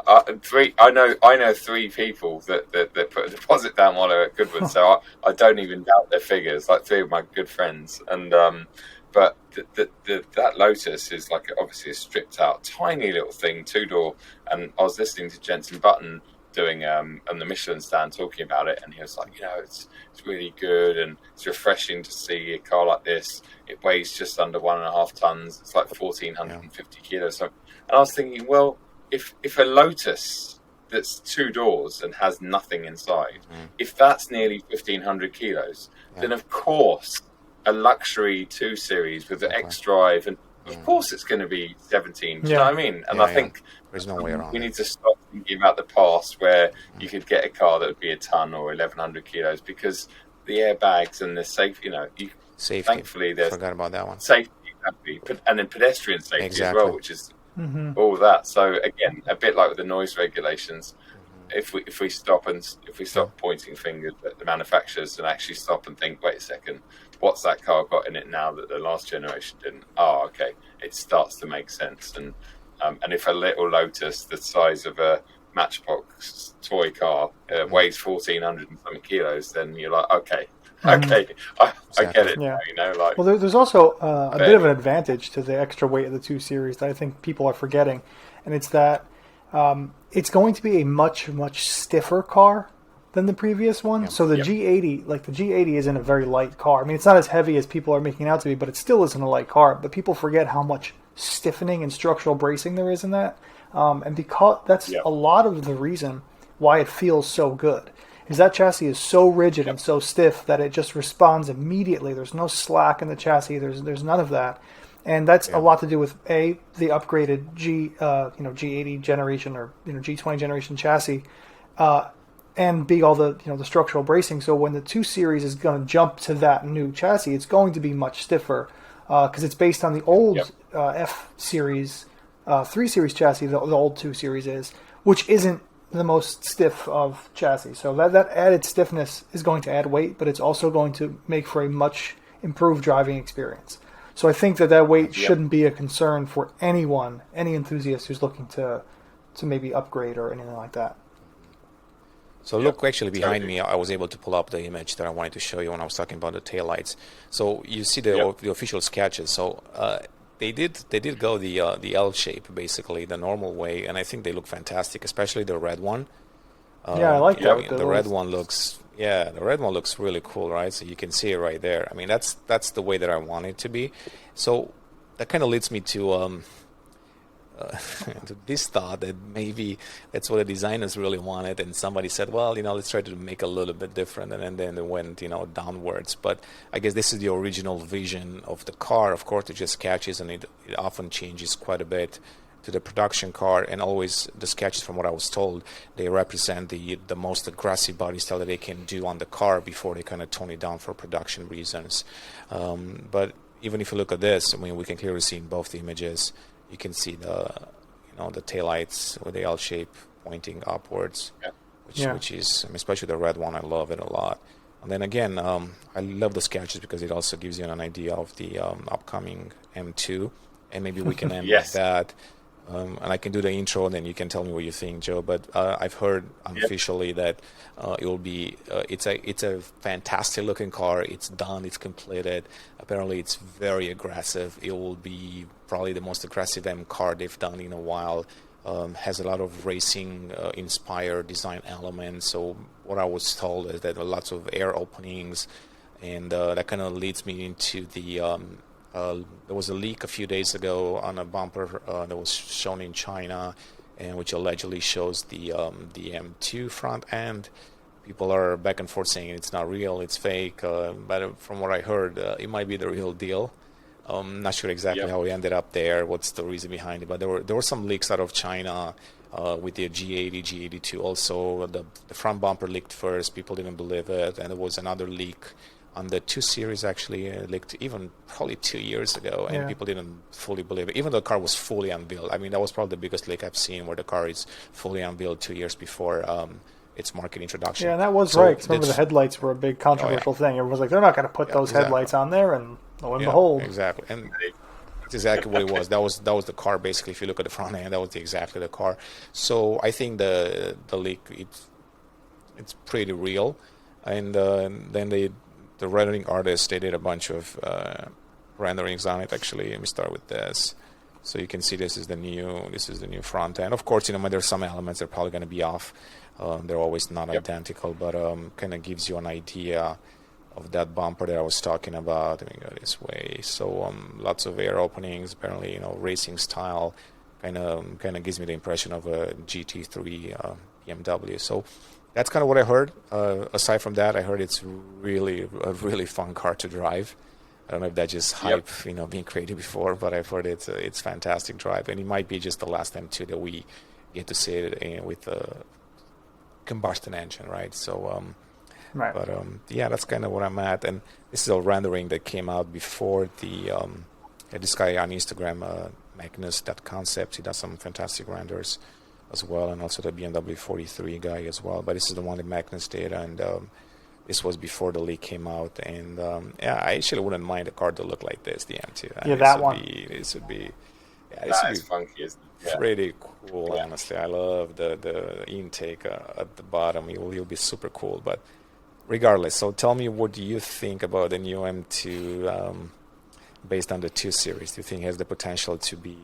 I know 3 people that put a deposit down while they're at Goodwood, so I don't even doubt their figures. Like 3 of my good friends, and but that Lotus is like obviously a stripped out, tiny little thing, 2-door. And I was listening to Jensen Button doing on the Michelin stand talking about it, and he was like, it's really good and it's refreshing to see a car like this. It weighs just under 1.5 tons. It's like 1,450 kilos. So, and I was thinking, well, if a Lotus that's 2 doors and has nothing inside, if that's nearly 1,500 kilos, then of course a luxury 2 Series with the X-Drive, and of course it's going to be 17. Do you know what I mean? And I think there's no way around we need to stop thinking about the past where you could get a car that would be a ton or 1,100 kilos, because the airbags and the safety, safety. Thankfully, there's forgot about that one. Safety, and then pedestrian safety as well, which is all that. So again, a bit like with the noise regulations, if we stop pointing fingers at the manufacturers and actually stop and think, wait a second, what's that car got in it now that the last generation didn't? Oh, okay, it starts to make sense. And if a little Lotus the size of a Matchbox toy car weighs 1,400 and something kilos, then you're like, okay, I get it. Now, well, there's also a bit of an advantage to the extra weight of the 2 Series that I think people are forgetting, and it's that it's going to be a much stiffer car than the previous one. So the G80, the G80 isn't a very light car. I mean, it's not as heavy as people are making it out to be, but it still isn't a light car. But people forget how much stiffening and structural bracing there is in that, and because that's a lot of the reason why it feels so good. Is that chassis is so rigid and so stiff that it just responds immediately. There's no slack in the chassis. There's none of that, and that's a lot to do with the upgraded G80 generation or G20 generation chassis, and B, all the the structural bracing. So when the 2 Series is going to jump to that new chassis, it's going to be much stiffer because it's based on the old F Series 3 Series chassis. The old 2 Series is, which isn't the most stiff of chassis. So that added stiffness is going to add weight, but it's also going to make for a much improved driving experience. So I think that weight shouldn't be a concern for anyone, any enthusiast who's looking to maybe upgrade or anything like that. So look, actually behind me, I was able to pull up the image that I wanted to show you when I was talking about the taillights. So you see the official sketches. So they did go the L shape, basically the normal way, and I think they look fantastic, especially the red one. I like that. The red one looks really cool, right? So you can see it right there. I mean, that's the way that I want it to be. So that kind of leads me to to this thought that maybe that's what the designers really wanted, and somebody said, well, let's try to make a little bit different, and then it went downwards. But I guess this is the original vision of the car. Of course, it just sketches, and it often changes quite a bit to the production car, and always the sketches, from what I was told, they represent the most aggressive body style that they can do on the car before they kind of tone it down for production reasons. But even if you look at this, I mean, we can clearly see in both the images, you can see the taillights with the L shape pointing upwards, which is, I mean, especially the red one, I love it a lot. And then again, I love the sketches because it also gives you an idea of the upcoming M2, and maybe we can end with that. And I can do the intro, and then you can tell me what you think, Joe. But I've heard unofficially that it will be. It's a fantastic looking car. It's done. It's completed. Apparently, it's very aggressive. It will be probably the most aggressive M car they've done in a while. Has a lot of racing inspired design elements. So what I was told is that there are lots of air openings, and that kind of leads me into the. There was a leak a few days ago on a bumper that was shown in China, and which allegedly shows the M2 front end. People are back and forth saying it's not real, it's fake, but from what I heard, it might be the real deal. Not sure exactly how we ended up there, what's the reason behind it, but there were some leaks out of China with the G80, G82 also. The front bumper leaked first, people didn't believe it, and there was another leak on the 2 Series actually leaked even probably 2 years ago, and people didn't fully believe it, even though the car was fully unveiled. I mean, that was probably the biggest leak I've seen, where the car is fully unveiled 2 years before its market introduction. Yeah, and that was right, because remember the headlights were a big controversial thing. Everyone was like, they're not going to put those headlights on there, and lo and behold. Exactly, and that's exactly what it was. That was the car, basically. If you look at the front end, that was exactly the car. So I think the leak, it's pretty real. And then the rendering artists, they did a bunch of renderings on it. Actually, let me start with this. So you can see this is the new front end. Of course, there's some elements that are probably going to be off. They're always not identical, but kind of gives you an idea of that bumper that I was talking about. Let me go this way. So lots of air openings, apparently, racing style. Kind of gives me the impression of a GT3 BMW. So that's kind of what I heard. Aside from that, I heard it's really a really fun car to drive. I don't know if that's just hype, being created before, but I've heard it's fantastic drive, and it might be just the last M2 that we get to see it with a combustion engine, right? So, right. But that's kind of what I'm at, and this is a rendering that came out before the this guy on Instagram, Magnus.concept. He does some fantastic renders as well, and also the BMW 43 guy as well. But this is the one that Magnus did, and this was before the leak came out. And I actually wouldn't mind a car to look like this, the M2. That one. This would be. That is funky, isn't it? Pretty cool, honestly. I love the intake at the bottom. It'll be super cool. But regardless, so tell me, what do you think about the new M2 based on the 2 Series? Do you think it has the potential to be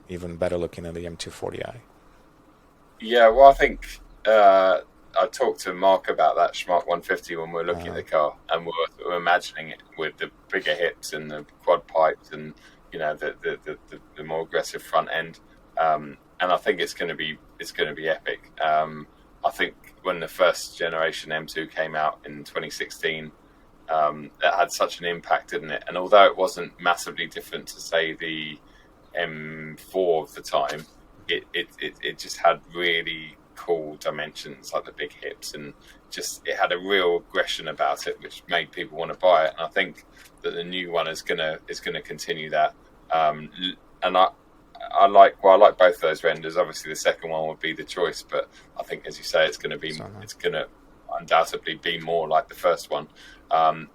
even better looking than the M240i? Yeah, well, I think I talked to Mark about that Schmark 150 when we were looking at the car, and we were imagining it with the bigger hips and the quad pipes and the more aggressive front end, and I think it's going to be epic. I think when the first generation M2 came out in 2016, that had such an impact, didn't it? And although it wasn't massively different to say the M4 of the time, it just had really cool dimensions, like the big hips, and just it had a real aggression about it, which made people want to buy it. And I think that the new one is gonna continue that. And I like both those renders. Obviously, the second one would be the choice, but I think, as you say, it's going to undoubtedly be more like the first one,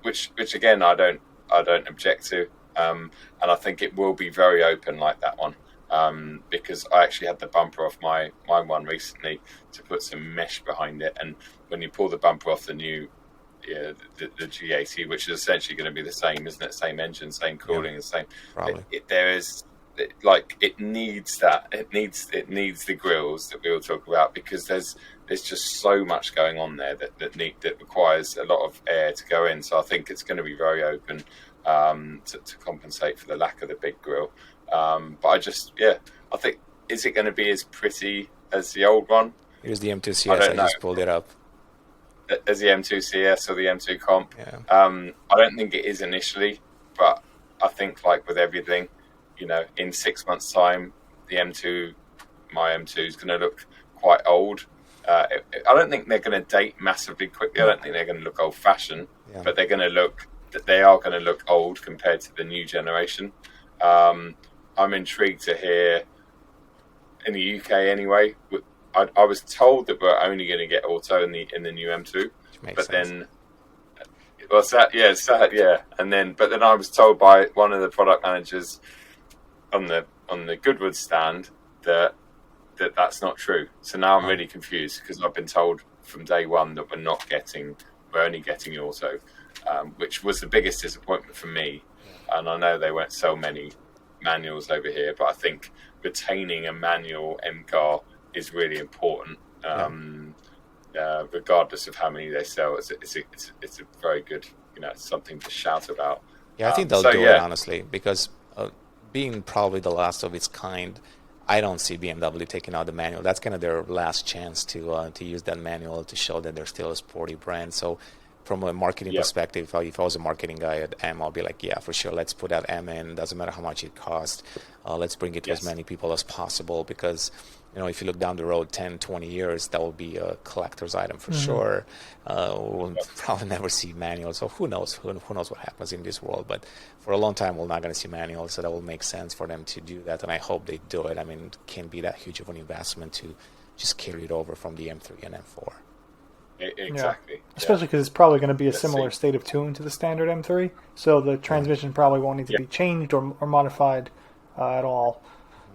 which again I don't object to, and I think it will be very open like that one. Because I actually had the bumper off my one recently to put some mesh behind it, and when you pull the bumper off the new, the G80, which is essentially going to be the same, isn't it? Same engine, same cooling, the same. It needs that. It needs the grills that we all talk about, because there's just so much going on there that requires a lot of air to go in. So I think it's going to be very open to compensate for the lack of the big grill. But I think, is it going to be as pretty as the old one? Here's the M2 CS. I just pulled it up. As the M2 CS or the M2 Comp. Yeah. I don't think it is initially, but I think, like with everything, in 6 months' time, my M2 is going to look quite old. I don't think they're going to date massively quickly. I don't think they're going to look old-fashioned, but they are going to look old compared to the new generation. I'm intrigued to hear, in the UK anyway, I was told that we're only going to get auto in the new M2, but then, what's that? Yeah, it's sad, yeah. But then I was told by one of the product managers on the Goodwood stand that that's not true. So now I'm really confused, because I've been told from day one that we're only getting auto, which was the biggest disappointment for me. And I know they won't sell many manuals over here, but I think retaining a manual M car is really important. Regardless of how many they sell, it's a very good, something to shout about. Yeah, I think they'll do it, honestly, because being probably the last of its kind, I don't see BMW taking out the manual. That's kind of their last chance to use that manual to show that they're still a sporty brand. So from a marketing perspective, if I was a marketing guy at M, I'll be like, yeah, for sure, let's put that M in. Doesn't matter how much it costs. Let's bring it to as many people as possible, because if you look down the road 10, 20 years, that will be a collector's item for sure. We'll probably never see manuals. So who knows? Who knows what happens in this world? But for a long time, we're not going to see manuals. So that will make sense for them to do that. And I hope they do it. I mean, it can't be that huge of an investment to just carry it over from the M3 and M4. Exactly. Especially because it's probably going to be a similar state of tune to the standard M3. So the transmission probably won't need to be changed or modified at all.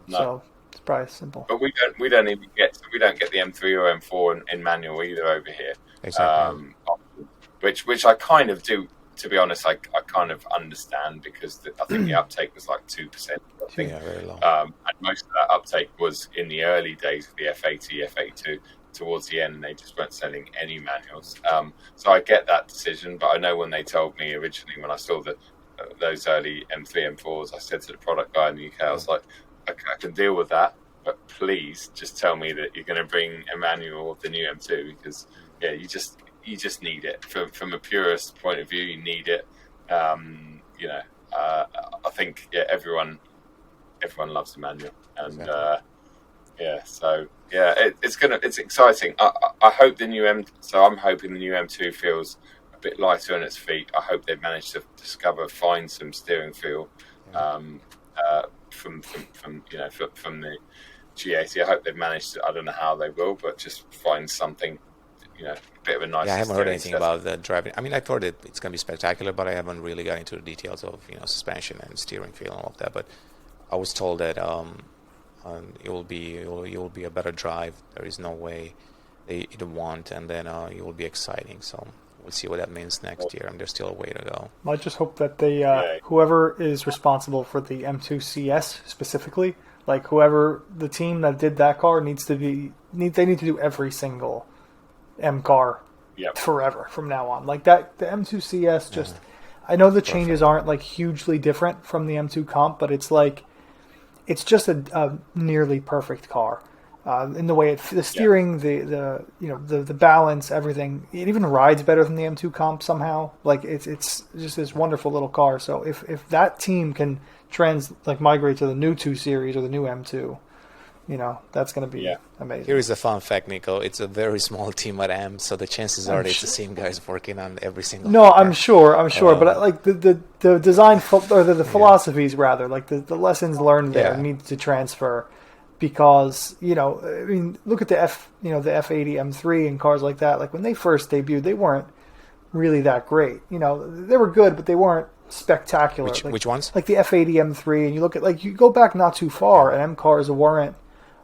No. So it's probably simple. But we don't get the M3 or M4 in manual either over here. Exactly. Which I kind of do, to be honest. I kind of understand, because I think the uptake was like 2%. I think. Yeah, very low. And most of that uptake was in the early days of the F80, F82. Towards the end, they just weren't selling any manuals. So I get that decision, but I know when they told me originally, when I saw those early M3, M4s, I said to the product guy in the UK, I was like, okay, I can deal with that, but please just tell me that you're going to bring a manual of the new M2, because you just need it. From a purist point of view, you need it. I think everyone loves the manual, and it's exciting. I hope the new I'm hoping the new M2 feels a bit lighter on its feet. I hope they've managed to find some steering feel from the G80. I hope they've managed to. I don't know how they will, but just find something, a bit of a nice. Yeah, I haven't heard anything about the driving. I mean, I've heard it's going to be spectacular, but I haven't really got into the details of suspension and steering feel and all of that. But I was told that it will be a better drive. There is no way it won't, and then it will be exciting. So we'll see what that means next year, and there's still a way to go. I just hope that they whoever is responsible for the M2 CS specifically, like whoever the team that did that car they need to do every single M car forever from now on. Like that, the M2 CS just. I know the changes aren't like hugely different from the M2 Comp, but it's like. It's just a nearly perfect car, in the way the steering, the balance, everything. It even rides better than the M2 Comp somehow. Like it's just this wonderful little car. So if that team can migrate to the new 2 Series or the new M2, that's going to be amazing. Here is a fun fact, Nico. It's a very small team at M, so the chances are it's the same guys working on every single. No, car. I'm sure, but like the design or the philosophies rather, like the lessons learned there need to transfer, because I mean, look at the F80 M3 and cars like that. Like when they first debuted, they weren't really that great. They were good, but they weren't spectacular. Which ones? Like the F80 M3, and you look at you go back not too far, and M cars weren't.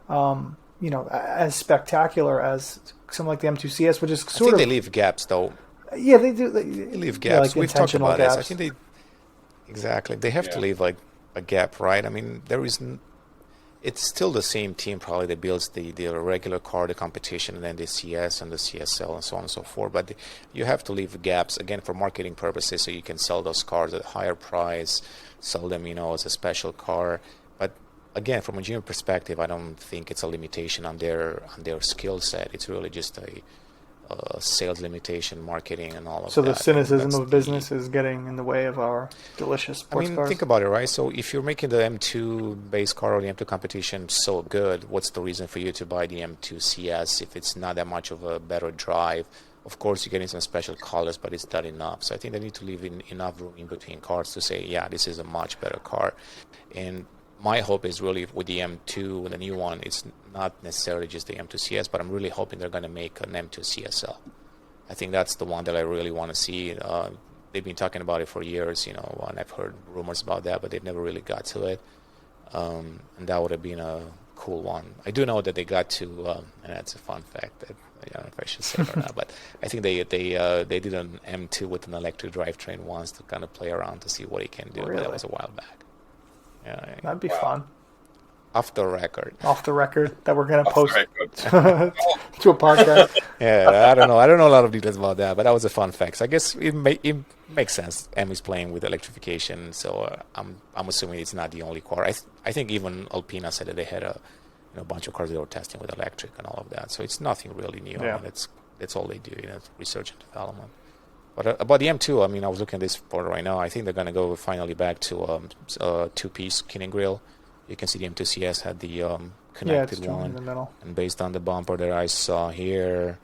As spectacular as something like the M2 CS, which is sort of. They leave gaps, though. Yeah, they do. They leave gaps. We've talked about gaps. this. I think they have to leave like a gap, right? I mean, it's still the same team probably that builds the regular car, the competition, and then the CS and the CSL and so on and so forth. But you have to leave gaps again for marketing purposes, so you can sell those cars at a higher price, sell them, as a special car. But again, from a junior perspective, I don't think it's a limitation on their skill set. It's really just a sales limitation, marketing, and all of that. So the cynicism of business is getting in the way of our delicious sports cars. Think about it, right? So if you're making the M2 base car or the M2 competition so good, what's the reason for you to buy the M2 CS if it's not that much of a better drive? Of course, you're getting some special colors, but it's not enough. So I think they need to leave enough room in between cars to say, yeah, this is a much better car. And my hope is really with the M2, with the new one, it's not necessarily just the M2 CS, but I'm really hoping they're going to make an M2 CSL. I think that's the one that I really want to see. They've been talking about it for years, and I've heard rumors about that, but they've never really got to it. And that would have been a cool one. I do know that they got to, and that's a fun fact that I don't know if I should say it or not, but I think they did an M2 with an electric drivetrain once to kind of play around to see what it can do. Really? But that was a while back. Yeah, that'd be fun. off the record. Off the record that we're going to Off post the record. to a podcast. Yeah, I don't know. I don't know a lot of details about that, but that was a fun fact. So I guess it makes sense. M is playing with electrification, so I'm assuming it's not the only car. I think even Alpina said that they had a bunch of cars they were testing with electric and all of that. So it's nothing really new. Yeah. I mean, that's all they do, research and development. But about the M2, I mean, I was looking at this photo right now. I think they're going to go finally back to two-piece kit and grille. You can see the M2 CS had the connected one. In the middle. And based on the bumper that I saw here,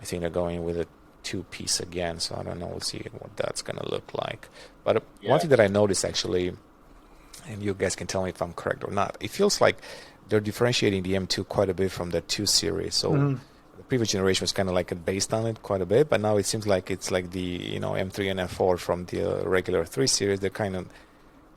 I think they're going with a two-piece again. So I don't know. We'll see what that's going to look like. But one thing that I noticed, actually, and you guys can tell me if I'm correct or not, it feels like they're differentiating the M2 quite a bit from the 2 Series. So the previous generation was kind of like based on it quite a bit, but now it seems like it's like the M3 and M4 from the regular 3 Series. They're kind of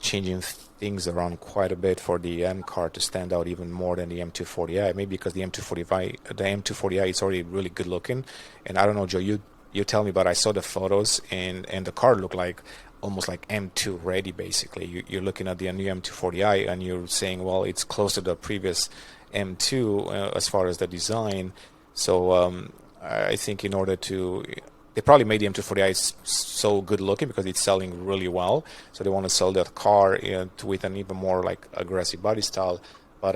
changing things around quite a bit for the M car to stand out even more than the M240i. Maybe because the M240i is already really good looking. And I don't know, Joe, you tell me, but I saw the photos and the car looked like almost like M2 ready, basically. You're looking at the new M240i and you're saying, well, it's close to the previous M2 as far as the design. So I think in order to... They probably made the M240i so good looking because it's selling really well. So they want to sell that car with an even more like aggressive body style. But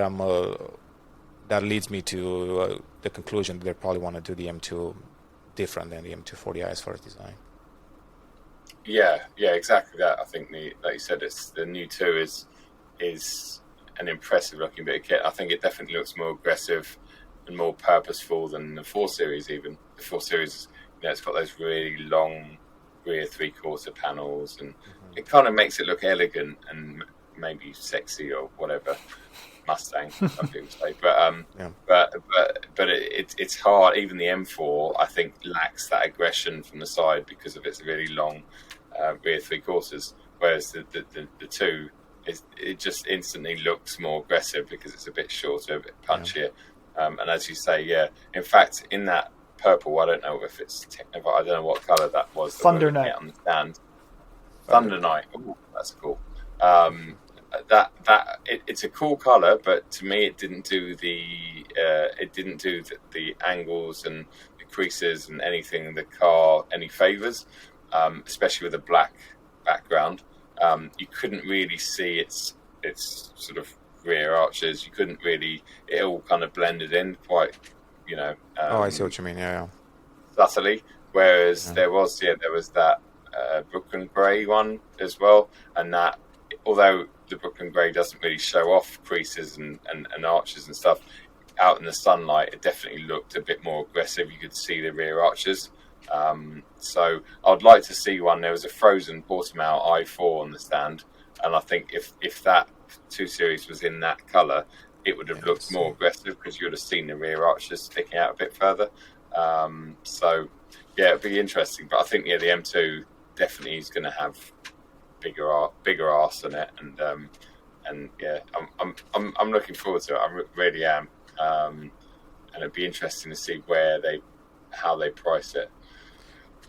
that leads me to the conclusion that they probably want to do the M2 different than the M240i as far as design. Yeah, exactly that. I think like you said, the new 2 is an impressive looking bit of kit. I think it definitely looks more aggressive and more purposeful than the 4 Series even. The 4 Series, it's got those really long rear 3/4 panels, and it kind of makes it look elegant and maybe sexy or whatever. Mustang, some people say, but it's hard. Even the M4, I think, lacks that aggression from the side because of its really long rear 3/4. Whereas the 2 it just instantly looks more aggressive because it's a bit shorter, a bit punchier. And as you say, in fact, in that purple, I don't know if it's I don't know what color that was. Thunder Night. On the stand. Thunder Night. Ooh, that's cool. It's a cool color, but to me, it didn't do the angles and the creases and anything in the car any favors, especially with a black background. You couldn't really see its sort of rear arches. You couldn't really. It all kind of blended in quite. I see what you mean. Yeah. Subtly. Whereas there was that Brooklyn Grey one as well, and that although the Brooklyn Grey doesn't really show off creases and arches and stuff, out in the sunlight it definitely looked a bit more aggressive. You could see the rear arches. So I'd like to see one. There was a frozen Portimao i4 on the stand, and I think if that 2 Series was in that colour, it would have looked more aggressive because you would have seen the rear arches sticking out a bit further. So it'd be interesting. But I think the M2 definitely is going to have bigger arse on it, and I'm looking forward to it. I really am, and it'd be interesting to see how they price it.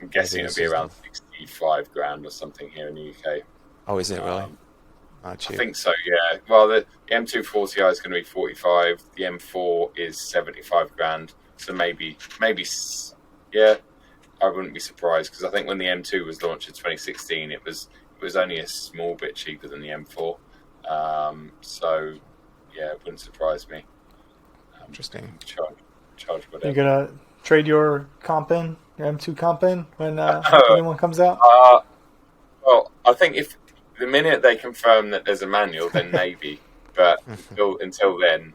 I'm guessing it'll be around 65 grand or something here in the UK. Oh, is it really? I think so, yeah. Well, the M240i is going to be 45. The M4 is 75 grand. So maybe, I wouldn't be surprised because I think when the M2 was launched in 2016, it was only a small bit cheaper than the M4. So, it wouldn't surprise me. Interesting. Charge whatever. You're gonna trade your comp in, your M2 comp in when anyone comes out? Well, I think if the minute they confirm that there's a manual, then maybe. But until then,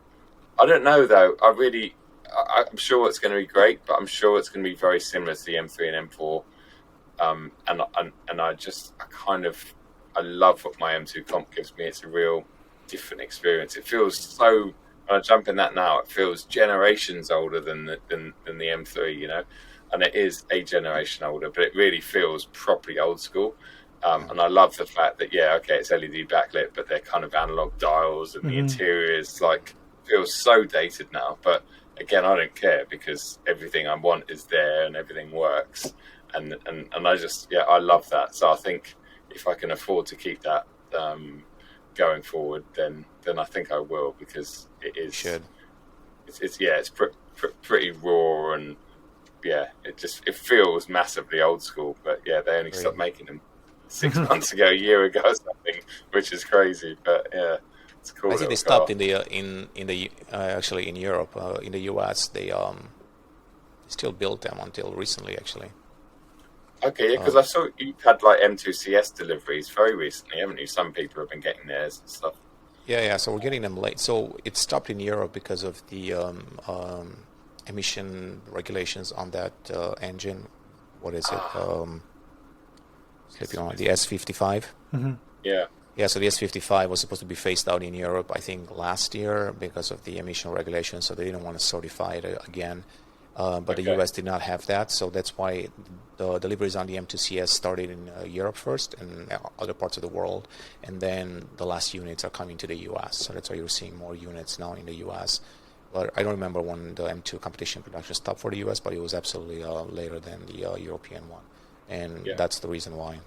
I don't know though. I'm sure it's going to be great, but I'm sure it's going to be very similar to the M3 and M4. And I love what my M2 comp gives me. It's a real different experience. It feels so. When I jump in that now, it feels generations older than the M3, and it is a generation older, but it really feels properly old school. And I love the fact that it's LED backlit, but they're kind of analog dials, and the interior is feels so dated now. But again, I don't care because everything I want is there and everything works, and I just I love that. So I think if I can afford to keep that going forward, then I think I will, because it is. Should. It's pretty raw, and it feels massively old school. But yeah, they only stopped making them 6 months ago, a year ago or something, which is crazy. But yeah, it's cool. I think they stopped in the actually in Europe, in the US. They still built them until recently, actually. Okay, yeah, because I saw you've had like M2 CS deliveries very recently, haven't you? Some people have been getting theirs and stuff. Yeah. So we're getting them late. So it stopped in Europe because of the emission regulations on that engine. What is it? Slipping on the S55. Mm-hmm. Yeah. Yeah, so the S55 was supposed to be phased out in Europe, I think, last year because of the emission regulations, so they didn't want to certify it again. But the US did not have that, so that's why the deliveries on the M2 CS started in Europe first and other parts of the world, and then the last units are coming to the US. So that's why you're seeing more units now in the US. But I don't remember when the M2 competition production stopped for the US, but it was absolutely later than the European one, and that's the reason why.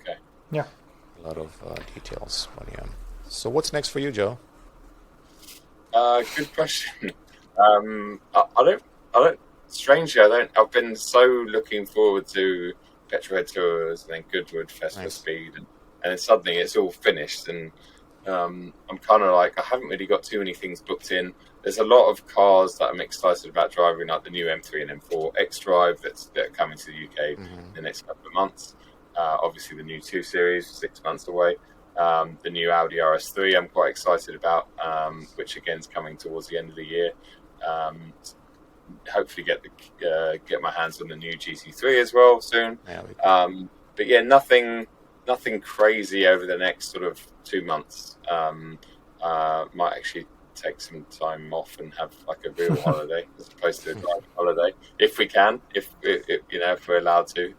Okay. Yeah. A lot of details, but yeah. So what's next for you, Joe? Good question. I don't. Strangely, I don't. I've been so looking forward to Petrolhead Tours and then Goodwood Festival of Speed, and then suddenly it's all finished, and I'm kind of like, I haven't really got too many things booked in. There's a lot of cars that I'm excited about driving, like the new M3 and M4 X-Drive that are coming to the UK in the next couple of months. Obviously, the new 2 Series, 6 months away. The new Audi RS3 I'm quite excited about, which again is coming towards the end of the year. Hopefully get my hands on the new GT3 as well soon. But yeah, nothing crazy over the next sort of 2 months. Might actually take some time off and have like a real holiday as opposed to a driving holiday, if we can, if we're allowed to.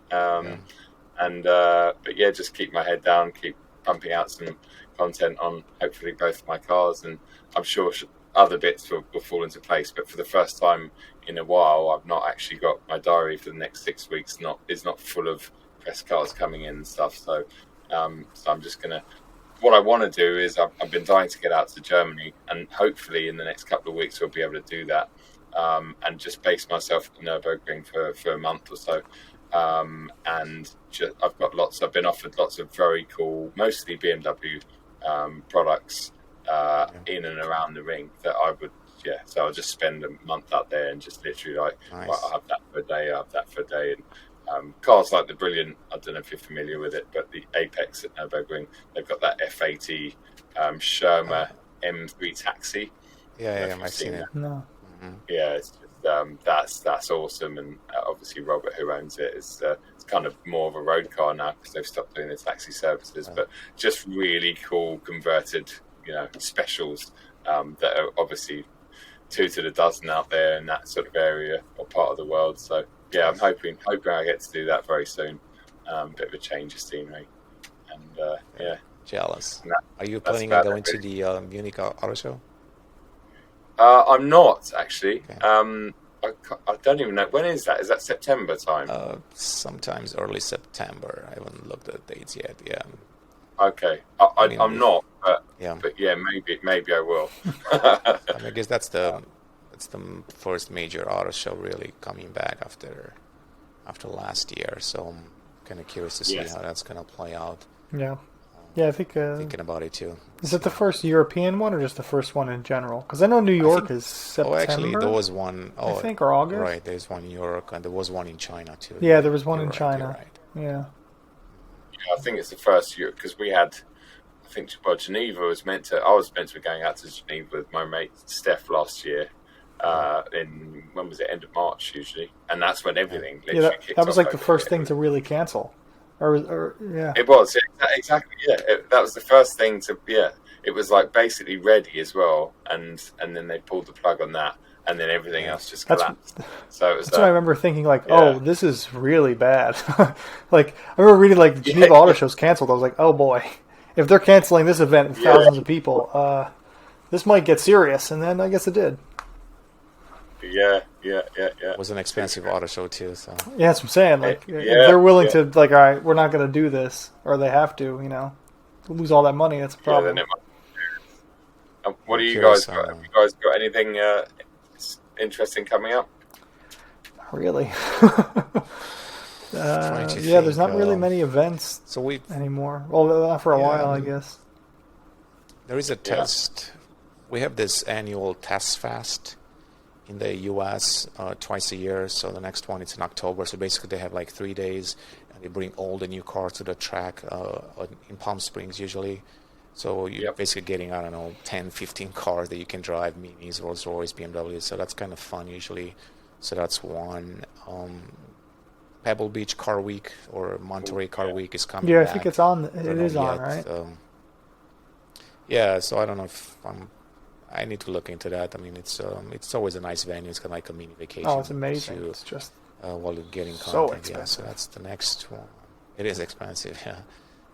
But yeah, just keep my head down, keep pumping out some content on hopefully both of my cars, and I'm sure other bits will fall into place. But for the first time in a while, I've not actually got my diary for the next 6 weeks. Is not full of press cars coming in and stuff. So I'm just gonna. What I want to do is I've been dying to get out to Germany, and hopefully in the next couple of weeks we'll be able to do that, and just base myself at the Nürburgring for a month or so. I've been offered lots of very cool, mostly BMW products in and around the ring that I would, so I'll just spend a month out there and just literally like, nice. I'll have that for a day, I'll have that for a day. And cars like the brilliant, I don't know if you're familiar with it, but the Apex at Nürburgring, they've got that F80 Schirmer M3 taxi. Yeah, I've seen it. No. Yeah, it's just, that's awesome, and obviously Robert, who owns it, it's kind of more of a road car now because they've stopped doing the taxi services. But just really cool converted, specials that are obviously 2 to the dozen out there in that sort of area or part of the world. So yeah, I'm hoping I get to do that very soon. Bit of a change of scenery, and yeah. Jealous. Are you planning on going to the Munich Auto Show? I'm not actually. Okay. I don't even know, when is that? Is that September time? Sometimes early September. I haven't looked at the dates yet. Yeah. Okay, I'm not, but yeah, maybe I will. I guess that's the first major auto show really coming back after last year. So I'm kind of curious to see how that's going to play out. Yeah, I think... thinking about it too. Is it the first European one or just the first one in general? Because I know New York is September. Oh, actually, there was one... I think, or August? Right, there's one in New York, and there was one in China too. Yeah, there was one in China. Right. Yeah. I think it's the first year, because we had... Geneva was meant to... I was meant to be going out to Geneva with my mate Steph last year. When was it? End of March, usually. And that's when everything literally kicked off. That was like the first thing to really cancel. It was, exactly, that was the first thing to, it was like basically ready as well, and then they pulled the plug on that, and then everything else just collapsed. So it was that's what I remember thinking, like, oh, this is really bad. Like, I remember reading, like, Geneva Auto Show's canceled. I was like, oh boy, if they're canceling this event with thousands of people, this might get serious, and then I guess it did. Yeah. It was an expensive auto show too, so. Yeah, that's what I'm saying. Like, if they're willing to, like, all right, we're not going to do this, or they have to, lose all that money, that's a problem. Then it might. What do you Curious, guys got? Have you guys got anything interesting coming up? Not really. Trying to there's think, not really many events anymore. Well, not for a while, I guess. There is a test. We have this annual test fest in the U.S. Twice a year. So the next one is in October. So basically they have like 3 days, and they bring all the new cars to the track in Palm Springs usually. So you're basically getting, I don't know, 10, 15 cars that you can drive, Minis, Rolls Royce, BMW. So that's kind of fun usually. So that's one. Pebble Beach Car Week or Monterey Car Week is coming back. I think it's on. It is on, right? So I don't know if I need to look into that. I mean, it's always a nice venue. It's kind of like a mini vacation. Oh, it's amazing. It's just while you're getting content. so expensive. Yeah, so that's the next one. It is expensive, yeah.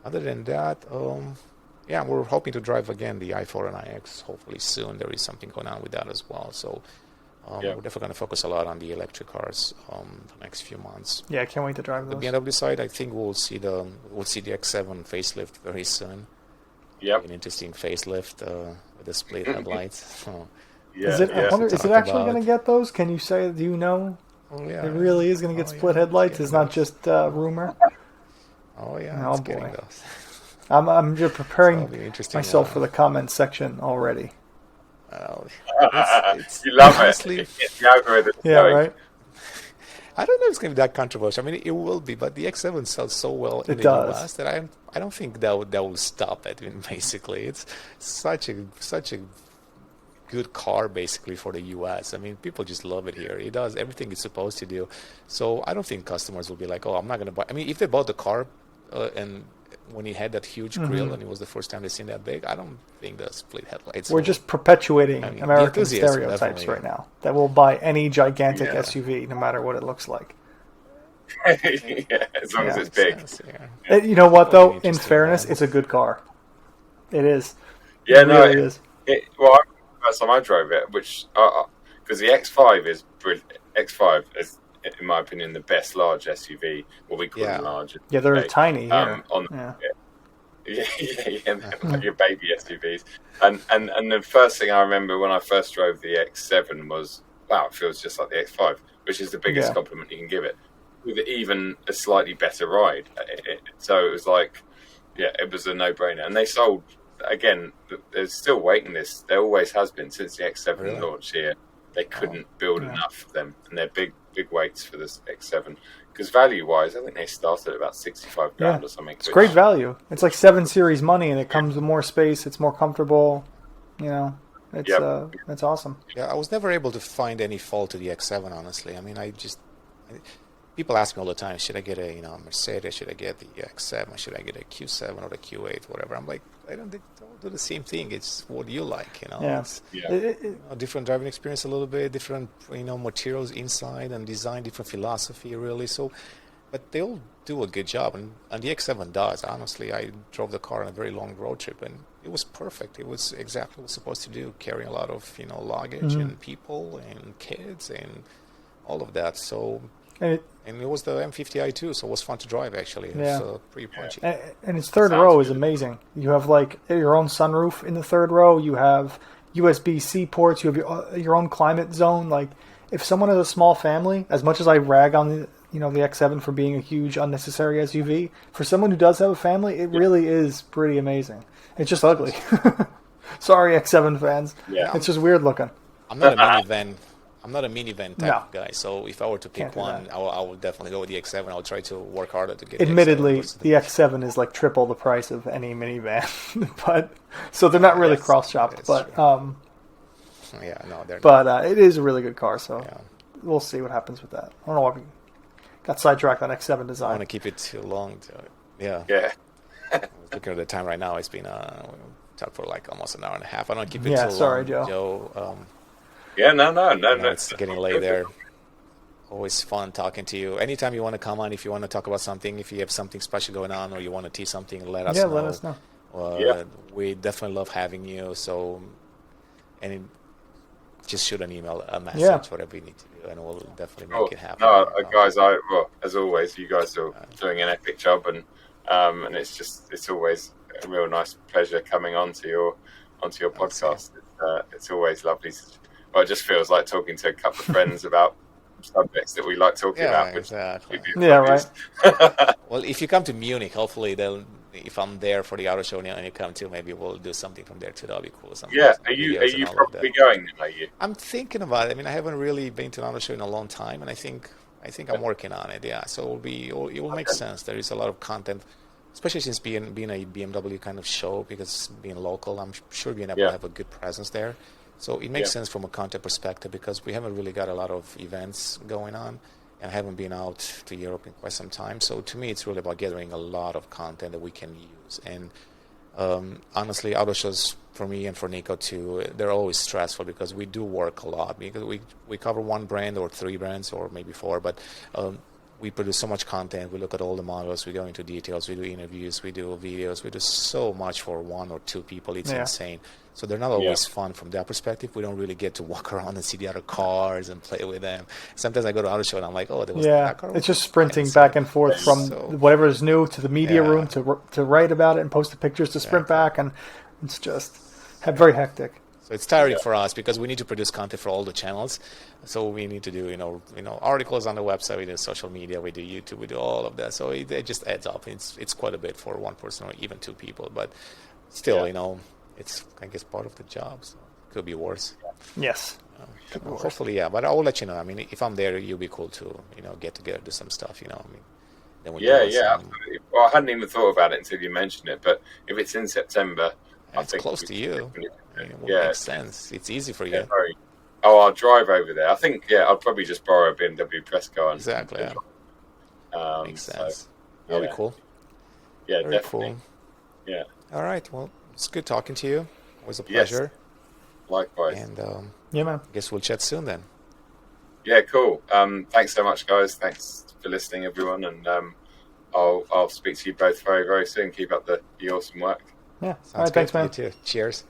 Other than that, we're hoping to drive again the i4 and iX hopefully soon. There is something going on with that as well. So we're definitely going to focus a lot on the electric cars the next few months. Yeah, I can't wait to drive those. The BMW side, I think we'll see the X7 facelift very soon. Yep. An interesting facelift with the split headlights. Is it actually going to get those? Can you say? Do you know? Oh yeah. It really is going to get split headlights. It's not just rumor. Oh yeah. Oh it's boy. getting those. I'm just preparing myself for the comment section already. You love honestly, it. The algorithm. Yeah, right. I don't know if it's going to be that controversial. I mean, it will be, but the X7 sells so well in the US that I don't think that will stop it. I mean, basically, it's such a good car basically for the US. I mean, people just love it here. It does everything it's supposed to do. So I don't think customers will be like, oh, I'm not going to buy. I mean, if they bought the car and when he had that huge grille and it was the first time they've seen that big, I don't think the split headlights. We're just perpetuating American stereotypes right now that will buy any gigantic SUV no matter what it looks like. As long as it's big. You know what though? In fairness, it's a good car. It is. Yeah, it really is. Well, first time I drove it, which because the X5 is brilliant. X5 is, in my opinion, the best large SUV. What we call them large. Yeah, they're tiny. Like your baby SUVs. And the first thing I remember when I first drove the X7 was, wow, it feels just like the X5, which is the biggest compliment you can give it, with even a slightly better ride. So it was like, it was a no-brainer. And they sold, again, there's still waiting list. There always has been since the X7 launched here. They couldn't build enough of them, and they're big weights for this X7. Because value-wise, I think they started at about 65 grand or something. It's great value. It's like 7 Series money, and it comes with more space. It's more comfortable. You know, it's awesome. Yeah, I was never able to find any fault to the X7, honestly. I mean, people ask me all the time, should I get a Mercedes? Should I get the X7? Should I get a Q7 or the Q8? Whatever. I'm like, they don't do the same thing. It's what you like, you know. Yeah. It's, a different driving experience, a little bit different, materials inside and design, different philosophy, really. So, but they all do a good job, and the X7 does. Honestly, I drove the car on a very long road trip, and it was perfect. It was exactly what it was supposed to do, carrying a lot of luggage and people and kids and all of that. So. And it was the M50i too, so it was fun to drive actually. It was pretty punchy. And its third row is amazing. You have like your own sunroof in the third row. You have USB-C ports. You have your own climate zone. Like if someone has a small family, as much as I rag on the X7 for being a huge unnecessary SUV, for someone who does have a family, it really is pretty amazing. It's just ugly. Sorry, X7 fans. Yeah. It's just weird looking. I'm not a minivan type of guy, so if I were to pick one, I would definitely go with the X7. I'll try to work harder to get. Admittedly, the X7 is like triple the price of any minivan, but so they're not really cross-shopped. But they're. But it is a really good car, so we'll see what happens with that. I don't know why we got sidetracked on X7 design. I don't want to keep it too long. Yeah. Looking at the time right now, it's been talked for like almost an hour and a half. I don't keep it too long. Sorry, Joe. No. It's getting late there. Always fun talking to you. Anytime you want to come on, if you want to talk about something, if you have something special going on, or you want to tease something, let us know. Let us know. We definitely love having you. So, just shoot an email, a message, whatever you need to do, and we'll definitely make it happen. No, guys, as always, you guys are doing an epic job, and it's always a real nice pleasure coming onto your podcast. It's always lovely. Well, it just feels like talking to a couple of friends about subjects that we like talking about. Exactly. Yeah, right. Well, if you come to Munich, hopefully if I'm there for the auto show and you come too, maybe we'll do something from there too. That'll be cool. Yeah, are you probably going? Are you? I'm thinking about it. I mean, I haven't really been to an auto show in a long time, and I think I'm working on it. Yeah, so it will make sense. There is a lot of content, especially since being a BMW kind of show, because being local, I'm sure being able to have a good presence there. So it makes sense from a content perspective, because we haven't really got a lot of events going on, and I haven't been out to Europe in quite some time. So to me, it's really about gathering a lot of content that we can use. And honestly, auto shows for me and for Nico too, they're always stressful because we do work a lot, because we cover one brand or 3 brands or maybe 4, but we produce so much content. We look at all the models, we go into details, we do interviews, we do videos, we do so much for 1 or 2 people. It's insane. So they're not always fun from that perspective. We don't really get to walk around and see the other cars and play with them. Sometimes I go to auto show and I'm like, oh, there was that car. It's just sprinting back and forth from whatever is new to the media room to write about it and post the pictures to sprint back, and it's just very hectic. So it's tiring for us because we need to produce content for all the channels. So we need to do, articles on the website, we do social media, we do YouTube, we do all of that. So it just adds up. It's quite a bit for 1 person or even 2 people, but still, it's, I guess, part of the job. So it could be worse. Yes. Hopefully, but I will let you know. I mean, if I'm there, you'll be cool to, get together, do some stuff, Then we absolutely. Well, I hadn't even thought about it until you mentioned it, but if it's in September, I it's think close to you. It will make sense. It's easy for you. I'll drive over there. I think, I'll probably just borrow a BMW press car. Exactly, makes sense. So, That'll be cool. Yeah, very definitely. Cool. Yeah. All right. Well, it's good talking to you. It was a pleasure. Yes. Likewise. And man. I guess we'll chat soon then. Yeah, cool. Thanks so much, guys. Thanks for listening, everyone. And I'll speak to you both very, very soon. Keep up the awesome work. Yeah. All right. Thanks, man. You too. Cheers.